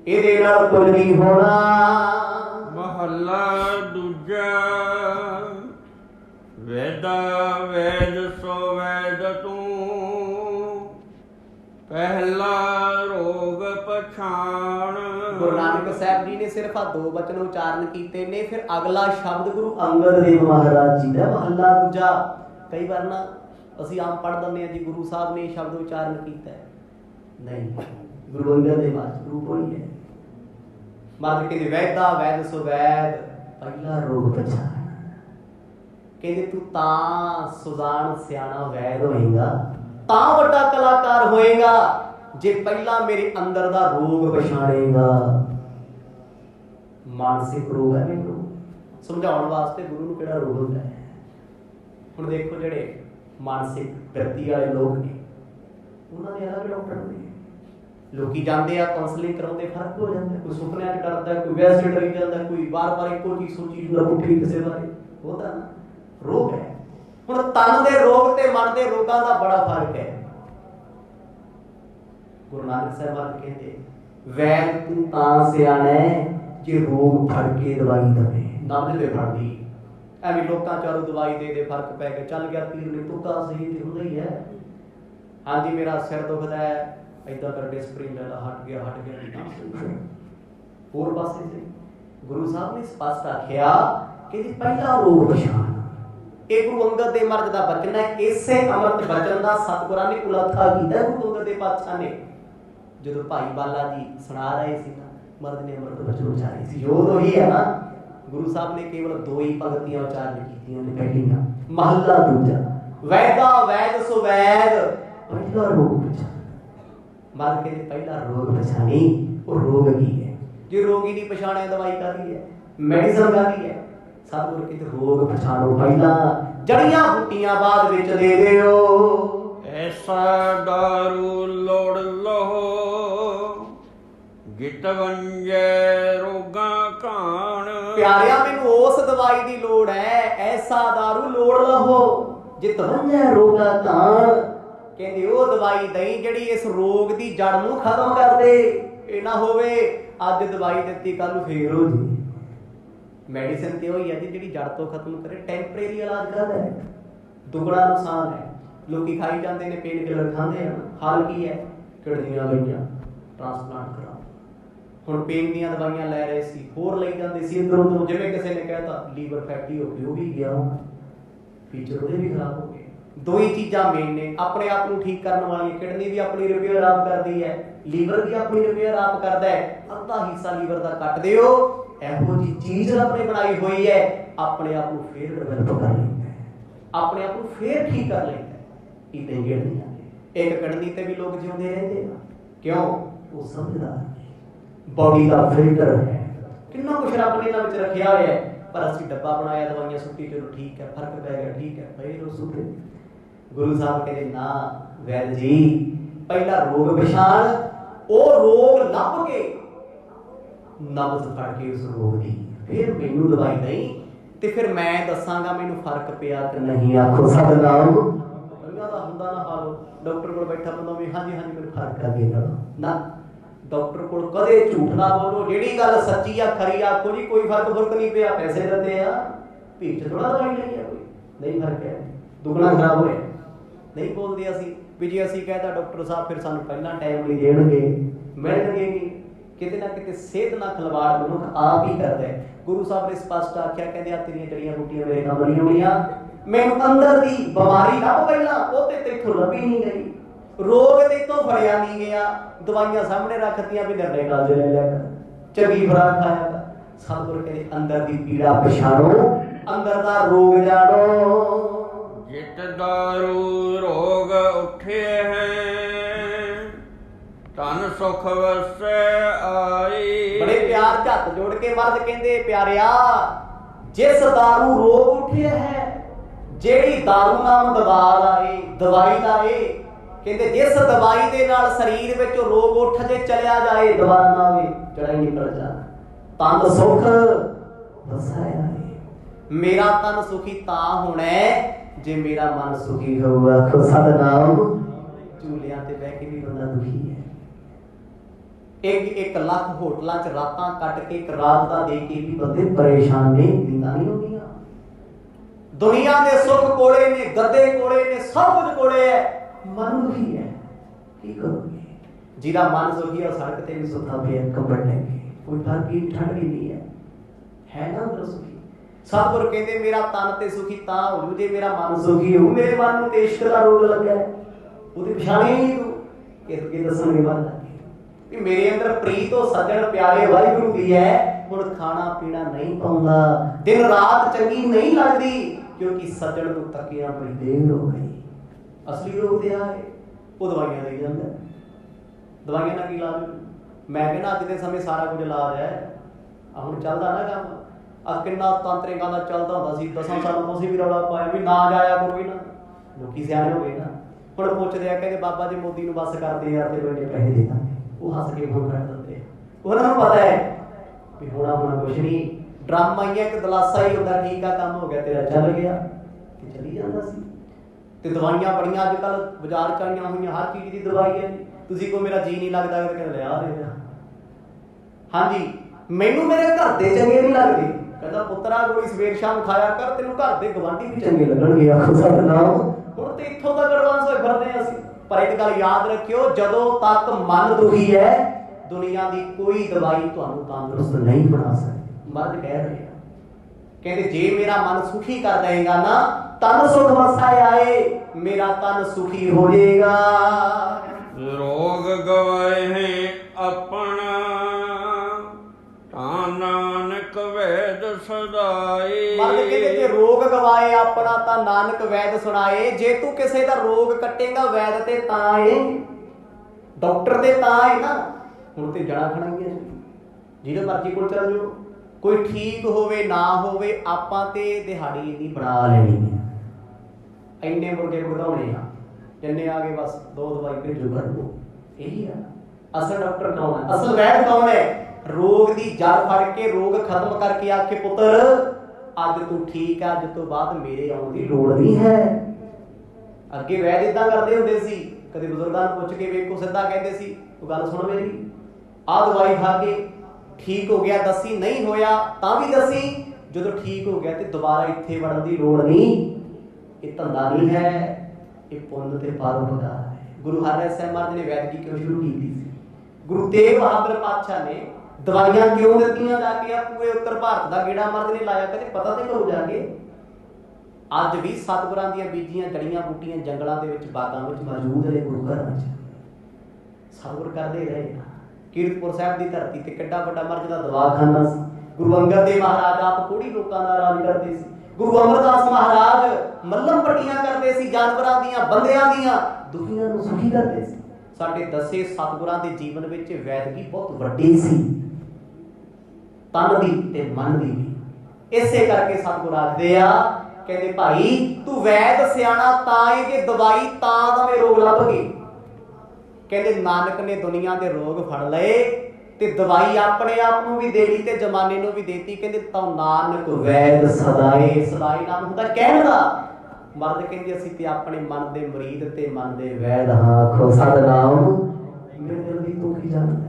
इहदे नाल कुछ नहीं होना। महला दूजा वेदा वेद सो वेद तू, पहला रोग पछाण। गुरु नानक साहब जी ने सिर्फ आ 2 वचन उच्चारण कीते ने, फिर अगला शब्द गुरु अंगद देव महाराज जी का महला दूजा। कई बार ना ਅਸੀਂ ਆਮ पढ़ ਦਿੰਦੇ जी गुरु साहब ने शब्द उच्चारण किया है, नहीं गुरु अंगद देव महाराज रूप होई है। महाराज कहते वैदा वैद सो वैद, पहला रोग पछाण। कहते तू तां सुजान सियाणा वैद होएगा, तां वड्डा कलाकार होएगा जे पहला मेरे अंदर दा रोग पछाणेगा। मानसिक रोग है मैनू समझाउण वास्ते गुरु नूं किहड़ा रोग हुंदा है। हुण देखो जिहड़े मानसिक गति वाले लोग ने, उन्हां दे अलग डॉक्टर ने। लोकी जांदे आ काउंसलिंग कराउंदे, फर्क हो जांदा। कोई सुपनिਆਂ 'ਚ डरदा, कोई वैसे डरी जांदा, कोई बार-बार इक्को चीज़ सोची जांदा पुੱਠੀ किसे बारे, होता ना रोग है। हुण तन दे रोग ते मन दे रोगां दा बड़ा फर्क है। गुरु नानक साहब कहते वैद तू तां सियाणा जे रोग फड़ के दवाई दवे, नब्ज ते फड़दी ਐਵੇਂ ਲੋਕਾਂ ਚਾਰੋਂ ਦਵਾਈ ਦੇ ਫਰਕ ਪੈ ਗਿਆ, ਚੱਲ ਗਿਆ ਪੀਰ ਨੇ ਤੁੱਕਾ ਸਹੀ ਤੇ ਹੁੰਦਾ ਹੀ ਹੈ। ਹਾਂਜੀ ਮੇਰਾ ਸਿਰ ਦੁਖਦਾ ਹੈ, ਇਦਾਂ ਕਰ ਡਿਸਪਲਿਨ ਲੈ ਲਾ, ਹਟ ਗਿਆ ਹੋਰ ਪਾਸੇ ਸੇ। ਗੁਰੂ ਸਾਹਿਬ ਨੇ ਸਪਸ਼ਟ ਆਖਿਆ ਕਿ ਜੀ ਪਹਿਲਾ ਰੋਗ ਪਛਾਣ। ਇਹ ਗੁਰੂ ਅੰਗਦ ਦੇ ਮਰਦ ਦਾ ਬਚਨ ਹੈ। ਇਸੇ ਅੰਮ੍ਰਿਤ ਬਚਨ ਦਾ ਸਤਿਗੁਰਾਂ ਨੇ ਉਲੱਥਾ ਕੀਤਾ ਗੁਰੂ ਅੰਗਦ ਦੇ ਪਾਤਸ਼ਾਹ ਨੇ। ਜਦੋਂ ਭਾਈ ਬਾਲਾ ਜੀ ਸੁਣਾ ਰਹੇ ਸੀ ਨਾ, ਮਰਦ ਨੇ ਅੰਮ੍ਰਿਤ ਬਚਨ ਉਚਾਰੇ ਸੀ, ਯੋਦ ਉਹੀ ਹੈ ਨਾ। गुरु साहब ने केवल 2 ही पंक्तियां उच्चारण कीतियां ने, पहलियां महला दूजा वैदा वैद सो वैद, पहला रोग पछाण। मर के पहला रोग पछाणी, वो रोग की है। जे रोग ही नहीं पछाणिया दवाई कादी है, मेडिसिन कादी है। सतगुरु कहते रोग पछाणो पहला, जड़ियां बूटियां बाद विच दे दिओ। ऐसा दारू लोड़ लहो, ਗਿਟ ਵੰਜੈ ਰੋਗਾਂ ਘਾਣ। ਪਿਆਰਿਆ ਮੈਨੂੰ ਉਸ ਦਵਾਈ ਦੀ ਲੋੜ ਹੈ, ਐਸਾ दारू ਲੋੜ ਲਹੋ ਜਿਤ ਵੰਜੈ ਰੋਗਾਂ ਘਾਣ। ਕਹਿੰਦੇ ਉਹ ਦਵਾਈ ਦਈ ਜਿਹੜੀ ਇਸ ਰੋਗ ਦੀ ਜੜ ਨੂੰ ਖਤਮ ਕਰ ਦੇ। ਇਹ ਨਾ ਹੋਵੇ ਅੱਜ ਦਵਾਈ ਦਿੱਤੀ ਕੱਲ ਨੂੰ ਫੇਰ ਹੋ ਜੀ। ਮੈਡੀਸਿਨ ਤੇ ਹੋਈ ਹੈ ਜੀ ਜਿਹੜੀ ਜੜ ਤੋਂ ਖਤਮ ਕਰੇ। ਟੈਂਪਰੇਰੀ ਇਲਾਜ ਕਰਦਾ ਹੈ, ਦੁਗਣਾ ਨੁਕਸਾਨ ਹੈ। ਲੋਕੀ ਖਾਈ ਜਾਂਦੇ ਨੇ, ਪੇਨ ਕਿਲਰ ਖਾਂਦੇ ਹਨ, ਹਾਲ ਕੀ ਹੈ ਕਿਡਨੀਆਂ ਗਈਆਂ, ਟ੍ਰਾਂਸਪਲਾਂਟ ਕਰਾ। ਹੁਣ ਪੇਨ ਦੀਆਂ ਦਵਾਈਆਂ ਲੈ ਰਹੇ ਸੀ, ਹੋਰ ਲਈ ਜਾਂਦੇ ਸੀ ਇੱਧਰ ਉੱਧਰ। ਜਿਵੇਂ ਕਿਸੇ ਨੇ ਕਹਿਤਾ ਲੀਵਰ ਫੈਟੀ ਹੋ ਗਿਆ, ਉਹ ਵੀ ਗਿਆ, ਫੀਚਰ ਉਹਦੇ ਵੀ ਖਰਾਬ ਹੋ ਗਏ। 2 ਹੀ ਚੀਜ਼ਾਂ ਮੇਨ ਨੇ ਆਪਣੇ ਆਪ ਨੂੰ ਠੀਕ ਕਰਨ ਵਾਲੀਆਂ। ਕਿਡਨੀ ਵੀ ਆਪਣੀ ਰਿਪੇਅਰ ਆਪ ਕਰਦੀ ਹੈ, ਲੀਵਰ ਵੀ ਆਪਣੀ ਰਿਪੇਅਰ ਆਪ ਕਰਦਾ ਹੈ। ਅੱਧਾ ਹਿੱਸਾ ਲੀਵਰ ਦਾ ਕੱਟ ਦਿਓ, ਇਹੋ ਜਿਹੀ ਚੀਜ਼ ਰੱਬ ਨੇ ਬਣਾਈ ਹੋਈ ਹੈ, ਆਪਣੇ ਆਪ ਨੂੰ ਫੇਰ ਡਿਵੈਲਪ ਕਰ ਲੈਂਦਾ ਹੈ, ਆਪਣੇ ਆਪ ਨੂੰ ਫੇਰ ਠੀਕ ਕਰ ਲੈਂਦਾ ਹੈ। ਇਦਾਂ ਕਿਡਨੀਆਂ ਨੇ, ਇੱਕ ਕਿਡਨੀ ਤੇ ਵੀ ਲੋਕ ਜਿਉਂਦੇ ਰਹਿੰਦੇ ਆ, ਕਿਉਂ? ਉਹ ਸਮਝਦਾ बॉडी का फिल्टर है, कितना कुछ रब ने इन्हां विच रखिया होया है। पर असीं डब्बा बनाया, दवाइयां सुट्टी, चलो ठीक है फर्क पै गया, ठीक है फिर उस सुट्टे। गुरु साहब कहते ना वैद जी पहला रोग पछाण, ओ रोग लभ के नब्ज फड़ के उस रोग दी, फिर मैनू दवाई नहीं ते फिर मैं दसांगा मैनू फर्क पिया कि नहीं। आखो सतनाम। कईयां दा हुंदा ना हाल, डॉक्टर कोल बैठा बंदा भी हाँ जी मैनू फर्क आ गया ना। डॉक्टर को कदे झूठ ना बोलो, जेड़ी गल सच्ची आ खरी आखो जी। कोई फर्क नहीं पिया, पैसे दिते आ, भीड़ थोड़ा दवाई लई है, कोई नहीं फर्क है, दुगना खराब होया। नहीं बोलते असी भी जे असी कहता डॉक्टर साहब फिर सानू पहला टाइम नहीं देणगे, मिलणगे नहीं। किते ना किते सेहत नाल खिलवाड़ मनुख आप ही करदा है। गुरु साहब ने स्पष्ट आख्या, कहंदे आ तेरियां जड़ियां बूटियां मेरे काम नहीं होणीਆਂ, मैनू अंदर दी बीमारी लभ, पहला ओ ते तैथों लभी नहीं गई। रोग ते तो फड़िया नहीं गया, दवाइयां सामने रखतियां भी निर्णय काज ले लिया कर, चंगी खुराक खाया कर। सतगुरु कहते अंदर दी पीड़ा पछाणो, अंदर दा रोग जानो। जित दारू रोग उठे हैं, तन सुख वसै आई। बड़े प्यार झत जोड़ के मर्द कहंदे प्यारिया, जिस दारू रोग उठे है, जेड़ी दारू नाम दवाई दा ए, कहंदे जिस दवाई दे नाल शरीर विच रोग उठ जे चलिया जाए, दवा ना होवे जड़ा निकल जा, तन सुख वसाया है। मेरा तन सुखी तां होना है जे मेरा मन सुखी होगा। तो सतनाम, झूलियां ते बैठ के भी बंदा दुखी है। एक लाख होटलों च रातां कट के एक रात दा दे के भी बंदे परेशान ने, नींदां नहीं होंदियां। दुनिया दे सुख कोले ने, गद्दे कोले ने, सब कुछ कोले है, मन दुखी है, की करोगे? जिहदा मन सुखी है सड़क ते भी सुता पिया कंबल लेके, कोई ठंड भी नहीं है ना अंदर सुखी। सतगुरु कहते मेरा तन ते सुखी तां हो जू जे मेरा मन सुखी हो। मेरे मन नूं ते इश्क दा रोग लग्या है, ਉਹਦੀ ਪਛਾਣੇ ਨਹੀਂ ਤੂੰ ਕਿ ਦੱਸਣਗੇ ਮਨ ਲੱਗੇ ਵੀ ਮੇਰੇ ਅੰਦਰ ਪ੍ਰੀਤ ਉਹ ਸੱਜਣ ਪਿਆਰੇ ਵਾਹਿਗੁਰੂ ਦੀ ਹੈ। ਹੁਣ ਖਾਣਾ ਪੀਣਾ ਨਹੀਂ ਪਾਉਂਦਾ, ਦਿਨ ਰਾਤ ਚੰਗੀ ਨਹੀਂ ਲੱਗਦੀ, ਕਿਉਂਕਿ ਸੱਜਣ ਨੂੰ ਤੱਕਿਆ ਬੜੀ ਦੇਰ ਹੋ ਗਈ। ਅਸਲੀ ਰੋਗ ਤੇ ਆਏ ਉਹ ਦਵਾਈਆਂ ਦੇ ਜਾਂਦਾ, ਦਵਾਈਆਂ ਨਾਲ ਕੀ ਇਲਾਜ? ਮੈਂ ਕਹਿੰਦਾ ਅੱਜ ਦੇ ਸਮੇਂ ਸਾਰਾ ਕੁਝ ਇਲਾਜ ਹੈ। ਆ ਹੁਣ ਚੱਲਦਾ ਨਾ ਕੰਮ, ਆ ਕਿੰਨਾ ਤਾਂਤਰਿਕਾਂ ਦਾ ਚੱਲਦਾ ਹੁੰਦਾ ਸੀ 10 ਸਾਲ ਤੋਂ, ਅਸੀਂ ਵੀ ਰੌਲਾ ਪਾਇਆ ਵੀ ਨਾ ਜਾਇਆ ਕਰੋ ਇਹਨਾਂ, ਲੋਕੀ ਸਿਆਣੇ ਹੋ ਗਏ ਨਾ। ਹੁਣ ਪੁੱਛਦੇ ਆ ਕਹਿੰਦੇ ਬਾਬਾ ਜੀ ਮੋਦੀ ਨੂੰ ਬਸ ਕਰਦੇ ਯਾਰ ਤੇ ਇੰਨੇ ਪੈਸੇ ਦੇ ਦਾਂਗੇ, ਉਹ ਹੱਸ ਕੇ ਫੋਨ ਕਰ ਦਿੰਦੇ ਆ। ਉਹਨਾਂ ਨੂੰ ਪਤਾ ਹੈ ਵੀ ਹੋਣਾ ਕੁਛ ਨਹੀਂ, ਡਰਾਮਾ ਹੀ ਇੱਕ ਦਲਾਸਾ ਹੀ ਹੁੰਦਾ, ਠੀਕ ਆ ਕੰਮ ਹੋ ਗਿਆ ਤੇਰਾ, ਚੱਲ ਗਿਆ ਤੇ ਚਲੀ ਜਾਂਦਾ ਸੀ। ਤੇ ਦਵਾਈਆਂ ਬੜੀਆਂ ਅੱਜ ਕੱਲ ਬਾਜ਼ਾਰ ਚ ਆਈਆਂ ਹੋਈਆਂ, ਹਰ ਚੀਜ਼ ਦੀ ਦਵਾਈ ਹੈ। ਤੁਸੀਂ ਕੋ ਮੇਰਾ ਜੀ ਨਹੀਂ ਲੱਗਦਾ ਕਹਿੰਦੇ ਲਿਆ ਦੇ, ਹਾਂਜੀ ਮੈਨੂੰ ਮੇਰੇ ਘਰ ਦੇ ਚੰਗੇ ਨਹੀਂ ਲੱਗਦੇ, ਕਹਿੰਦਾ ਪੁੱਤਰਾ ਗੋਲੀ ਸਵੇਰ ਸ਼ਾਮ ਖਾਇਆ ਕਰ, ਤੈਨੂੰ ਘਰ ਦੇ ਗਵਾਂਢੀ ਵੀ ਚੰਗੇ ਲੱਗਣਗੇ। ਆਖੋ ਸਤਨਾਮ। ਹੁਣ ਤੇ ਇੱਥੋਂ ਤੱਕ ਐਡਵਾਂਸ ਹੋਏ ਫਿਰਦੇ ਅਸੀਂ। ਪਰ ਇੱਕ ਗੱਲ ਯਾਦ ਰੱਖਿਓ, ਜਦੋਂ ਤੱਕ ਮਨ ਦੁਖੀ ਹੈ ਦੁਨੀਆ ਦੀ ਕੋਈ ਦਵਾਈ ਤੁਹਾਨੂੰ ਤੰਦਰੁਸਤ ਨਹੀਂ ਬਣਾ ਸਕਦੀ। ਮਰਦ ਕਹਿ ਰਹੇ ਆ, ਕਹਿੰਦੇ ਜੇ ਮੇਰਾ ਮਨ ਸੁਖੀ ਕਰ ਦੇਗਾ ਨਾ, ਤਨ ਸੁਖ ਵਸਾਏ ਆਏ, ਮੇਰਾ ਤਨ ਸੁਖੀ ਹੋ ਜਾਏਗਾ। ਰੋਗ ਗਵਾਏ ਹੈ ਆਪਣਾ, ਤਾਂ ਨਾਨਕ ਵੈਦ ਸਦਾਈ। ਮਰਦ ਕਹਿੰਦੇ ਜੇ ਰੋਗ ਗਵਾਏ ਆਪਣਾ ਤਾਂ ਨਾਨਕ ਵੈਦ ਸੁਣਾਏ। ਜੇ ਤੂੰ ਕਿਸੇ ਦਾ ਰੋਗ ਕੱਟੇਗਾ ਵੈਦ ਤੇ ਤਾਂ ਏ, ਡਾਕਟਰ ਦੇ ਤਾਂ ਏ ਨਾ। ਹੁਣ ਤੇ ਜੜਾ ਖਣਾਈਆਂ ਜਿਹਦੇ ਮਰਜ਼ੀ ਕੋਲ ਚੱਲ ਜਾਓ, ਕੋਈ ਠੀਕ ਹੋਵੇ ਨਾ ਹੋਵੇ, ਆਪਾਂ ਤੇ ਦਿਹਾੜੀ ਇਹਦੀ ਬਣਾ ਲੈਣੀ ਹੈ। ਇੰਨੇ ਮੁਰਗੇ ਵਧਾਉਣੇ ਆ, ਜਿੰਨੇ ਆ ਗਏ ਬਸ 2 ਦਵਾਈ ਭੇਜੋ ਕਰ ਲਓ। ਇਹੀ ਆ ਅਸਲ ਡਾਕਟਰ ਕੌਣ ਹੈ, ਅਸਲ ਵੈਦ ਕੌਣ ਹੈ? ਰੋਗ ਦੀ ਜੜ ਫੜ ਕੇ ਰੋਗ ਖਤਮ ਕਰਕੇ ਆਖੇ ਪੁੱਤਰ ਅੱਜ ਤੂੰ ਠੀਕ ਆ, ਅੱਜ ਤੋਂ ਬਾਅਦ ਮੇਰੇ ਆਉਣ ਦੀ ਲੋੜ ਨਹੀਂ ਹੈ। ਅੱਗੇ ਵੈਦ ਇਦਾਂ ਕਰਦੇ ਹੁੰਦੇ ਸੀ, ਕਦੇ ਬਜ਼ੁਰਗਾਂ ਨੂੰ ਪੁੱਛ ਕੇ ਵੇਖੋ, ਸਿੱਧਾ ਕਹਿੰਦੇ ਸੀ ਉਹ ਗੱਲ ਸੁਣ ਮੇਰੀ, ਆਹ ਦਵਾਈ ਖਾ ਕੇ ਠੀਕ ਹੋ ਗਿਆ ਦੱਸੀ, ਨਹੀਂ ਹੋਇਆ ਤਾਂ ਵੀ ਦੱਸੀ, ਜਦੋਂ ਠੀਕ ਹੋ ਗਿਆ ਤੇ ਦੁਬਾਰਾ ਇੱਥੇ ਵੜਨ ਦੀ ਲੋੜ ਨਹੀਂ। ਇਹ ਧੰਦਾ ਨਹੀਂ ਹੈ, ਇਹ ਪੁੰਨ ਤੇ ਪਰਉਪਕਾਰ ਹੈ। ਗੁਰੂ ਹਰਿਰਾਏ ਸਾਹਿਬ ਮਹਾਰਾਜ ਨੇ ਵੈਦਗੀ ਕਿਉਂ ਸ਼ੁਰੂ ਕੀਤੀ ਸੀ? ਗੁਰੂ ਤੇਗ ਬਹਾਦਰ ਪਾਤਸ਼ਾਹ ਨੇ ਦਵਾਈਆਂ ਕਿਉਂ ਦਿੱਤੀਆਂ ਜਾ ਕੇ? ਆ ਪੂਰੇ ਉੱਤਰ ਭਾਰਤ ਦਾ ਗੇੜਾ ਮਰਦ ਨੇ ਲਾਇਆ, ਕਦੇ ਪਤਾ ਤੇ ਕਰੋ ਜਾ ਕੇ। ਅੱਜ ਵੀ ਸਤਿਗੁਰਾਂ ਦੀਆਂ ਬੀਜੀਆਂ ਜੜੀਆਂ ਬੂਟੀਆਂ ਜੰਗਲਾਂ ਦੇ ਵਿੱਚ, ਬਾਗਾਂ ਵਿੱਚ ਮੌਜੂਦ ਨੇ, ਗੁਰੂ ਘਰਾਂ ਵਿੱਚ ਸਤਿਗੁਰ ਕਰਦੇ ਰਹੇ। ਕੀਰਤਪੁਰ ਸਾਹਿਬ ਦੀ ਧਰਤੀ ਤੇ ਕਿੱਡਾ ਵੱਡਾ ਮਰਦ ਦਾ ਦਵਾਖਾਨਾ ਸੀ। ਗੁਰੂ ਅੰਗਦ ਦੇਵ ਮਹਾਰਾਜ ਆਪ ਕੋੜੀ ਲੋਕਾਂ ਦਾ ਇਲਾਜ ਕਰਦੇ ਸੀ। ਗੁਰੂ ਅਮਰਦਾਸ ਮਹਾਰਾਜ ਮੱਲਮ ਪੱਟੀਆਂ ਕਰਦੇ ਸੀ, ਜਾਨਵਰਾਂ ਦੀਆਂ, ਬੰਦਿਆਂ ਦੀਆਂ, ਦੁਖੀਆਂ ਨੂੰ ਸੁਖੀ ਕਰਦੇ ਸੀ। ਸਾਡੇ ਦਸੇ ਸਤਿਗੁਰਾਂ ਦੇ ਜੀਵਨ ਵਿੱਚ ਵੈਦਗੀ ਬਹੁਤ ਵੱਡੀ ਸੀ, ਤਨ ਦੀ ਤੇ ਮਨ ਦੀ ਵੀ। ਇਸੇ ਕਰਕੇ ਸਤਿਗੁਰ ਆਖਦੇ ਆ, ਕਹਿੰਦੇ ਭਾਈ ਤੂੰ ਵੈਦ ਸਿਆਣਾ ਤਾਂ ਹੈ ਕਿ ਦਵਾਈ ਤਾਂ ਦਵੇਂ ਰੋਗ ਲੱਭ ਗਏ। ਕਹਿੰਦੇ ਨਾਨਕ ਨੇ ਦੁਨੀਆ ਦੇ ਰੋਗ ਫੜ ਲਏ ਤੇ ਦਵਾਈ ਆਪਣੇ ਆਪ ਨੂੰ ਵੀ ਦੇ ਲਈ ਤੇ ਜ਼ਮਾਨੇ ਨੂੰ ਵੀ ਦੇਤੀ। ਕਹਿੰਦੇ ਤਾਂ ਨਾਨਕ ਵੈਦ ਸਦਾਏ, ਸਦਾਏ ਨਾਮ ਹੁੰਦਾ ਕਹਿਣ ਦਾ। ਮਰਦ ਕਹਿੰਦੇ ਅਸੀਂ ਤੇ ਆਪਣੇ ਮਨ ਦੇ ਮਰੀਦ ਤੇ ਮਨ ਦੇ ਵੈਦ ਹਾਂ। ਆਖੋ ਸਤਿਨਾਮ। ਮੇਰੇ ਦਿਲ ਦੀ ਤੂੰ ਕੀ ਜਾਣਦਾ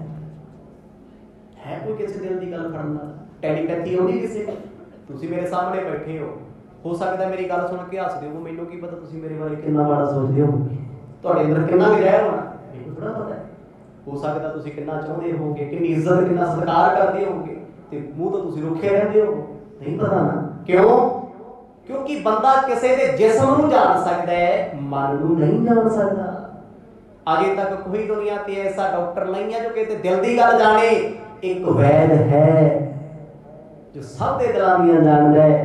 ਹੈ? ਕੋਈ ਕਿਸੇ ਦਿਲ ਦੀ ਗੱਲ ਫੜਨ ਨਾਲ ਟੈਲੀਪੈਥੀ ਹੋਣੀ ਕਿਸੇ? ਤੁਸੀਂ ਮੇਰੇ ਸਾਹਮਣੇ ਬੈਠੇ ਹੋ ਸਕਦਾ ਮੇਰੀ ਗੱਲ ਸੁਣ ਕੇ ਹੱਸਦੇ ਹੋ, ਮੈਨੂੰ ਕੀ ਪਤਾ ਤੁਸੀਂ ਮੇਰੇ ਬਾਰੇ ਕਿੰਨਾ ਮਾੜਾ ਸੋਚਦੇ ਹੋ, ਤੁਹਾਡੇ ਅੰਦਰ ਕਿੰਨਾ ਗਹਿਰ ਹੋਣਾ ਮੈਨੂੰ ਥੋੜਾ ਪਤਾ ਹੈ। ਹੋ ਸਕਦਾ ਤੁਸੀਂ ਕਿੰਨਾ ਚਾਹੁੰਦੇ ਹੋਗੇ, ਕਿੰਨੀ ਇੱਜ਼ਤ ਕਿੰਨਾ ਸਤਿਕਾਰ ਕਰਦੇ ਹੋਗੇ, ਤੇ ਮੂੰਹ ਤੋਂ ਤੁਸੀਂ ਰੁੱਖੇ ਰਹਿੰਦੇ ਹੋ, ਨਹੀਂ ਪਤਾ ਨਾ ਕਿਉਂ? ਕਿਉਂਕਿ ਬੰਦਾ ਕਿਸੇ ਦੇ ਜਿਸਮ ਨੂੰ ਜਾਣ ਸਕਦਾ ਹੈ, ਮਨ ਨੂੰ ਨਹੀਂ ਜਾਣ ਸਕਦਾ। अजे तक कोई दुनिया ते ऐसा डॉक्टर नहीं है जो कहते दिल की गल जाने। एक वैद है जो सब दे दिलां दियां जानदा है।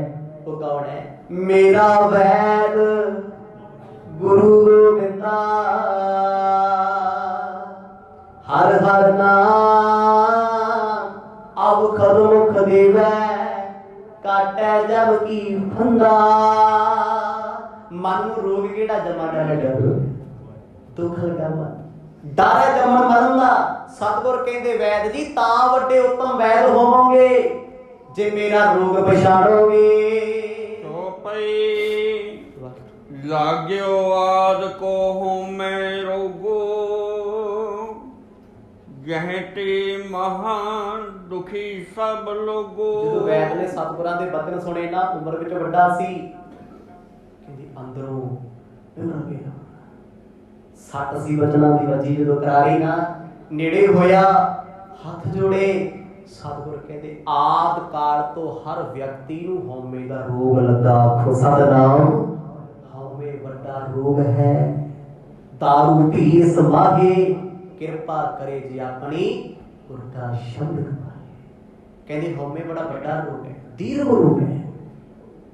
वो कौन है? मेरा वैद गुरु गोबिंदा, हर हर नाम अब खद मुख देवै, काटै जब की फंदा। मन नूं रोग केड़ा जमा डर दुख लगा मन डर है जमन मरण दा। सतगुर कहंदे वैद जी तां वड्डे उत्तम वैद होवोगे जे मेरा रोग पछाणोगे। तो पई लाग्यो आद को होमे रोगो, गहटी महान दुखी सब लोगो। ਜਦੋਂ ਵੈਦ ਨੇ ਸਤਿਗੁਰਾਂ ਦੇ ਬਚਨ ਸੁਣੇ ਨਾ, ਉਮਰ ਵਿੱਚ ਵੱਡਾ ਸੀ, ਕਹਿੰਦੀ ਅੰਦਰੋਂ ਡਰ ਗਿਆ। ਸੱਟ ਸੀ ਬਚਨਾਂ ਦੀ ਵੱਜੀ ਜਦੋਂ ਕਰਾਰੀ ਨਾ ਨੇੜੇ ਹੋਇਆ, ਹੱਥ ਜੋੜੇ। ਸਤਿਗੁਰ ਕਹਿੰਦੇ ਆਦ ਕਾਲ ਤੋਂ ਹਰ ਵਿਅਕਤੀ ਨੂੰ ਹਉਮੈ ਦਾ ਰੋਗ ਲੱਗਾ। ਆਖੋ ਸਤਿਨਾਮ। ਹਉਮੈ ਵੱਡਾ ਰੋਗ ਹੈ, दारू पी समागे, किरपा करे जी अपनी उल्टा शब्द कमाए। कहते हौमे बड़ा बड़ा रोग है, दीर्घ रोग है,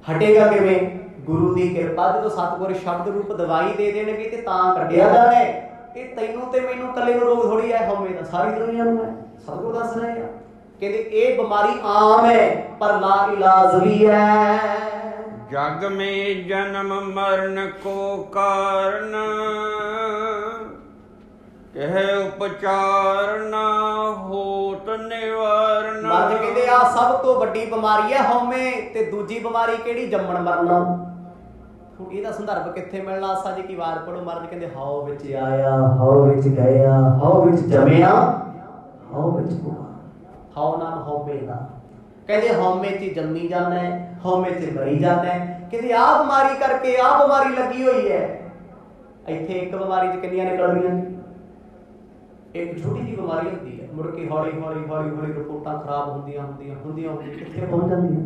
हटेगा किवें? गुरु की किरपा। जो सतगुर शब्द रूप दवाई दे देणगे ते तां कढिया जाना है। ये तैनूं ते मैनूं कल्ले नूं रोग थोड़ी है, हौमे दा सारी दुनिया नूं है। सतगुर दस रहे हैं कहते ये बीमारी आम है पर ला इलाज भी है। जग में जन्म मरण को कारण, कह उपचार ना होत निवारण। मर्द कहते आ सब तो बड़ी बीमारी है हौमे, ते दूजी बीमारी केड़ी? जम्मण मरना। ਹੁਣ ਇਹਦਾ ਸੰਦਰਭ ਕਿੱਥੇ ਮਿਲਣਾ? ਆਸਾ ਜੀ ਕੀ ਵਾਰ ਪੜੋ। ਮਰਦ ਕਹਿੰਦੇ ਹਉ ਵਿੱਚ ਆਇਆ, ਹਉ ਵਿੱਚ ਗਿਆ, ਹਉ ਵਿੱਚ ਜੰਮਿਆ, ਹਉ ਵਿੱਚ ਹੋਇਆ। ਹਉ ਨਾਮ ਹਉਮੈ ਦਾ। ਕਹਿੰਦੇ ਹਉਮੈ 'ਚ ਜੰਮੀ ਜਾਂਦਾ ਹੈ, ਹਉਮੈ 'ਚ ਮਰੀ ਜਾਂਦਾ ਹੈ। ਕਹਿੰਦੇ ਆਹ ਬਿਮਾਰੀ ਕਰਕੇ ਆਹ ਬਿਮਾਰੀ ਲੱਗੀ ਹੋਈ ਹੈ। ਇੱਥੇ ਇੱਕ ਬਿਮਾਰੀ 'ਚ ਕਿੰਨੀਆਂ ਨਿਕਲਦੀਆਂ? ਇੱਕ ਛੋਟੀ ਜਿਹੀ ਬਿਮਾਰੀ ਹੁੰਦੀ ਹੈ, ਮੁੜ ਕੇ ਹੌਲੀ ਹੌਲੀ ਹੌਲੀ ਹੌਲੀ ਰਿਪੋਰਟਾਂ ਖਰਾਬ ਹੁੰਦੀਆਂ ਕਿੱਥੇ ਪਹੁੰਚ ਜਾਂਦੀਆਂ।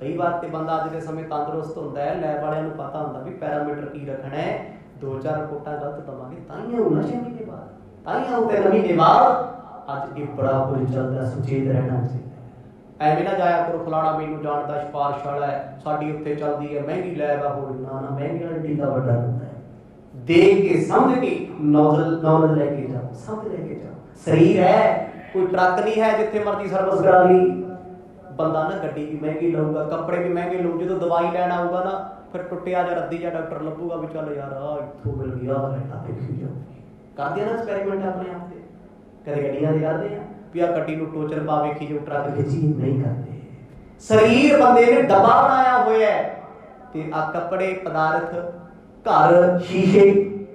कई बार तो बंदा अज के समय तंदुरुस्त होंदा है, लैब वालियां नूं पता होंदा भी पैरामीटर की रखना है, 2-4 रिपोर्टां गलत दवांगे ताइयां होना 6 महीने बाद, ताइयां 3 महीने बाद। अज ये बड़ा कुछ चलदा, सुचेत रहना चाहिए। एवें ना जाया करो फलाना मैनूं जानदा सिफारिश वाला है, साडी उत्थे चलदी है, महंगी लैब आ, होर ना महंगी वाला टीका वड्डा होंदा है। देख के समझ के नॉलेज लेके जाओ, समझ लेके जाओ। शरीर है कोई ट्रक नहीं है जिथे मर्जी सर्विस करा ली। बंदा ना गड्डी भी महंगी लऊगा, कपड़े भी महंगे लऊ, जो दवाई लैन आऊगा ना फिर टुटिया जा रद्दी जा डॉक्टर लभूगा भी चल यार आ इत्थों मिल गया देखी जाओ। करदे ना एक्सपेरिमेंट अपने आप ते, कदे गड्डियां दे करदे आ भी आ गड्डी नूं टोचर पा वेखी जो ट्रक खिची, नहीं करदे। शरीर बंदे ने डब्बा बनाया होया है ते आ कपड़े पदार्थ घर शीशे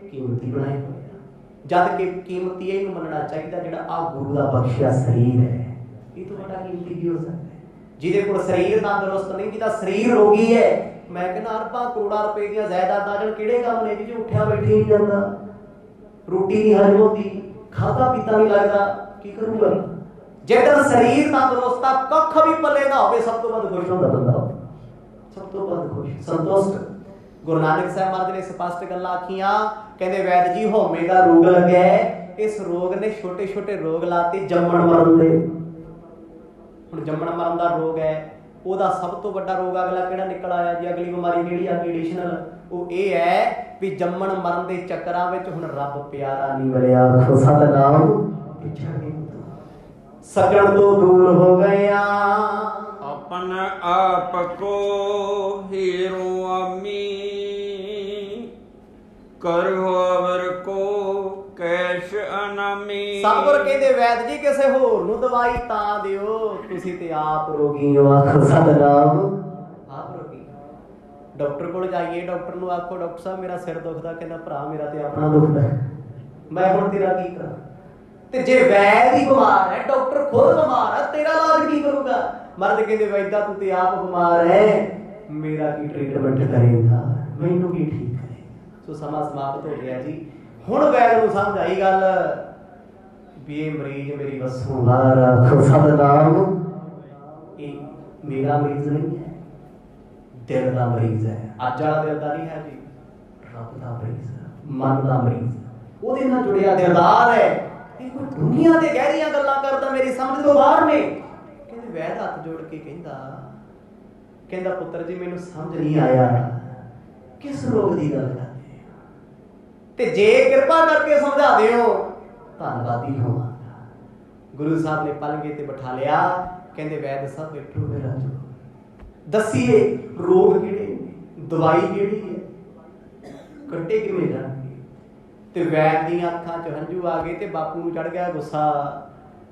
कीमती बनाए होए आ। जद कि कीमती इहनूं मनना चाहिए जिहड़ा आ गुरु दा बख्शिया शरीर है, ये तो बड़ा कीमती की हो सकता है। जिहदे कोल शरीर तंदुरुस्त नहीं, जिहदा शरीर रोगी है, मैं कहना अरबां करोड़ां रुपए दी जायदादां जण किहड़े काम ने जी उठिया बैठे नहीं जांदा, रोटी नहीं हजम होती, खाता पीता नहीं लगदा, की करूंगा? जेकर शरीर तंदुरुस्त आ, कख भी पल्ले ना होवे, सब तो वध खुश होंदा बंदा, सब तो वध खुश संतुष्ट। गुरु नानक साहब महाराज ने स्पष्ट गल्लां आखियां, कहंदे वैद जी हौमे दा रोग लग्या है, इस रोग ने छोटे छोटे रोग लाते जम्मण मरण दे। ਹੁਣ ਜੰਮਣ ਮਰਨ ਦਾ ਰੋਗ ਹੈ, ਉਹਦਾ ਸਭ ਤੋਂ ਵੱਡਾ ਰੋਗ ਅਗਲਾ ਕਿਹੜਾ ਨਿਕਲ ਆਇਆ ਜੀ? ਅਗਲੀ ਬਿਮਾਰੀ ਕਿਹੜੀ ਆ ਐਡੀਸ਼ਨਲ? ਉਹ ਇਹ ਹੈ ਵੀ ਜੰਮਣ ਮਰਨ ਦੇ ਚੱਕਰਾਂ ਵਿੱਚ ਹੁਣ ਰੱਬ ਪਿਆਰਾ ਨਹੀਂ ਮਿਲਿਆ। ਆਖੋ ਸਤਿਨਾਮ। ਵਿਛੜ ਗਏ, ਸੱਜਣ ਤੋਂ ਦੂਰ ਹੋ ਗਏ ਆ। अपन आप को हीरो अमी, करो अवर को कैश अनामी। सतगुर कहते वैद जी किसे होर नूं दवाई तां दिओ, तुसीं ते आप रोगी हो। आखो सतनाम। आप रोगी। डॉक्टर कोल जाइए, डॉक्टर नूं आखो डॉक्टर साहब मेरा सिर दुखदा, कहंदा भरा मेरा ते अपना दुखदा, मैं हुण तेरा की करा? ते जे वैद ही बीमार है, डॉक्टर खुद बीमार है, तेरा इलाज की करूगा? मर्द कहंदे वैदा तू ते आप बीमार है, मेरा की ट्रीटमेंट करेगा, मैनूं की ठीक करेगा? सो समा समाप्त हो गया जी। हुण वैद नूं समझ आई गल भी ये मरीज मेरी वसों बाहर। आखो सतनाम। ये मेरा मरीज नहीं है, दिल का मरीज है। अज वाला दिल का नहीं है जी, रब का मरीज है, मन का मरीज। ਉਹਦੇ ਨਾਲ ਜੁੜਿਆ ਦਿਲਦਾਰ ਹੈ, ਇਹ ਕੋਈ ਦੁਨੀਆ ਦੇ ਗਹਿਰੀਆਂ ਗੱਲਾਂ ਕਰਦਾ, ਮੇਰੀ ਸਮਝ ਤੋਂ ਬਾਹਰ ਨੇ। ਕਹਿੰਦੇ ਵੈਦ ਹੱਥ ਜੋੜ ਕੇ ਕਹਿੰਦਾ ਪੁੱਤਰ ਜੀ ਮੈਨੂੰ ਸਮਝ ਨਹੀਂ ਆਇਆ ਕਿਸ ਰੋਗ ਦੀ ਗੱਲ ਕਰਦੇ ਹੋ, ਤੇ ਜੇ ਕਿਰਪਾ ਕਰਕੇ ਸਮਝਾ ਦਿਓ ਧੰਨਵਾਦੀ ਹੋਵਾਂਗਾ। ਗੁਰੂ ਸਾਹਿਬ ਨੇ ਪਲੰਗੇ ਤੇ ਬਿਠਾ ਲਿਆ, ਕਹਿੰਦੇ ਵੈਦ ਸਾਹਿਬ ਬੈਠੋ ਮੇਰਾ ਜੋ ਦਸੀਏ ਰੋਗ ਕਿਹੜੇ ਨੇ, ਦਵਾਈ ਕਿਹੜੀ ਹੈ, ਕੱਟੇ ਕਿਵੇਂ ਜਾਣਗੇ। ਤੇ ਵੈਦ ਦੀਆਂ ਅੱਖਾਂ 'ਚ ਹੰਝੂ ਆ ਗਏ ਤੇ ਬਾਪੂ ਨੂੰ ਚੜ ਗਿਆ ਗੁੱਸਾ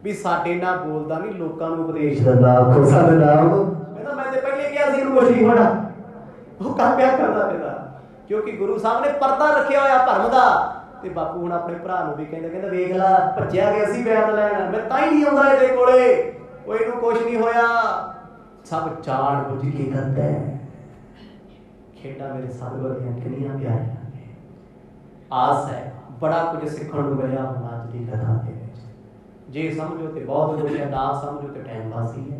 ਵੀ ਸਾਡੇ ਨਾਲ ਬੋਲਦਾ ਨਹੀਂ, ਲੋਕਾਂ ਨੂੰ ਉਪਦੇਸ਼ ਦਿੰਦਾ। ਆਖੋ ਸਤਿਨਾਮ। ਕਹਿੰਦਾ ਮੈਂ ਤੇ ਪਹਿਲੇ ਕਿਹਾ ਸੀ ਇਹਨੂੰ ਕੁਛ ਨਹੀਂ ਹੋਣਾ, ਉਹ ਕੰਮ ਪਿਆ ਕਰਦਾ ਪਿਆ, ਕਿਉਂਕਿ ਗੁਰੂ ਸਾਹਿਬ ਨੇ ਪਰਦਾ ਰੱਖਿਆ ਹੋਇਆ ਭਰਮ ਦਾ। ਤੇ ਬਾਪੂ ਹੁਣ ਆਪਣੇ ਭਰਾ ਨੂੰ ਵੀ ਕਹਿੰਦਾ ਵੇਖ ਲੈ ਭੱਜਿਆ ਗਿਆ ਸੀ ਵੈਦ ਲੈਣ, ਮੈਂ ਤਾਂ ਹੀ ਨਹੀਂ ਆਉਂਦਾ ਇਹਦੇ ਕੋਲੇ, ਉਹ ਇਹਨੂੰ ਕੁਛ ਨਹੀਂ ਹੋਇਆ, ਸਭ ਜਾਣ ਬੁੱਝ ਕੇ ਕਰਦਾ ਹੈ। ਖੇਡਾਂ ਮੇਰੇ ਸਤਿਗੁਰ ਦੀਆਂ ਕਿੰਨੀਆਂ ਪਿਆਰੀਆਂ ਨੇ। ਆਸ ਹੈ ਬੜਾ ਕੁਝ ਸਿੱਖਣ ਨੂੰ ਮਿਲਿਆ ਹੁਣ ਅੱਜ ਦੀ ਕਥਾ ਦੇ ਵਿੱਚ। ਜੇ ਸਮਝੋ ਤੇ ਬਹੁਤ ਕੁਝ ਹੈ, ਨਾ ਸਮਝੋ ਤੇ ਟਾਈਮ ਪਾਸ ਹੀ ਹੈ।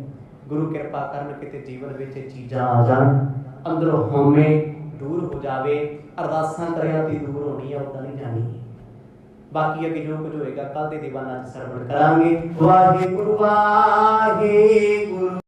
ਗੁਰੂ ਕਿਰਪਾ ਕਰਨ ਕਿਤੇ ਜੀਵਨ ਵਿੱਚ ਇਹ ਚੀਜ਼ਾਂ ਆ ਜਾਣ, ਅੰਦਰੋਂ ਹਉਮੈ ਦੂਰ ਹੋ ਜਾਵੇ। ਅਰਦਾਸਾਂ ਕਰਿਆ ਤੇ ਦੂਰ ਹੋਣੀ ਆ, ਉਦਾਂ ਨਹੀਂ ਜਾਣੀ। ਬਾਕੀ ਅੱਗੇ ਜੋ ਕੁਝ ਹੋਏਗਾ ਕੱਲ ਦੇ ਦੀਵਾਨਾਂ 'ਚ ਸਰਵਣ ਕਰਾਂਗੇ। ਵਾਹਿਗੁਰੂ ਵਾਹਿਗੁਰੂ।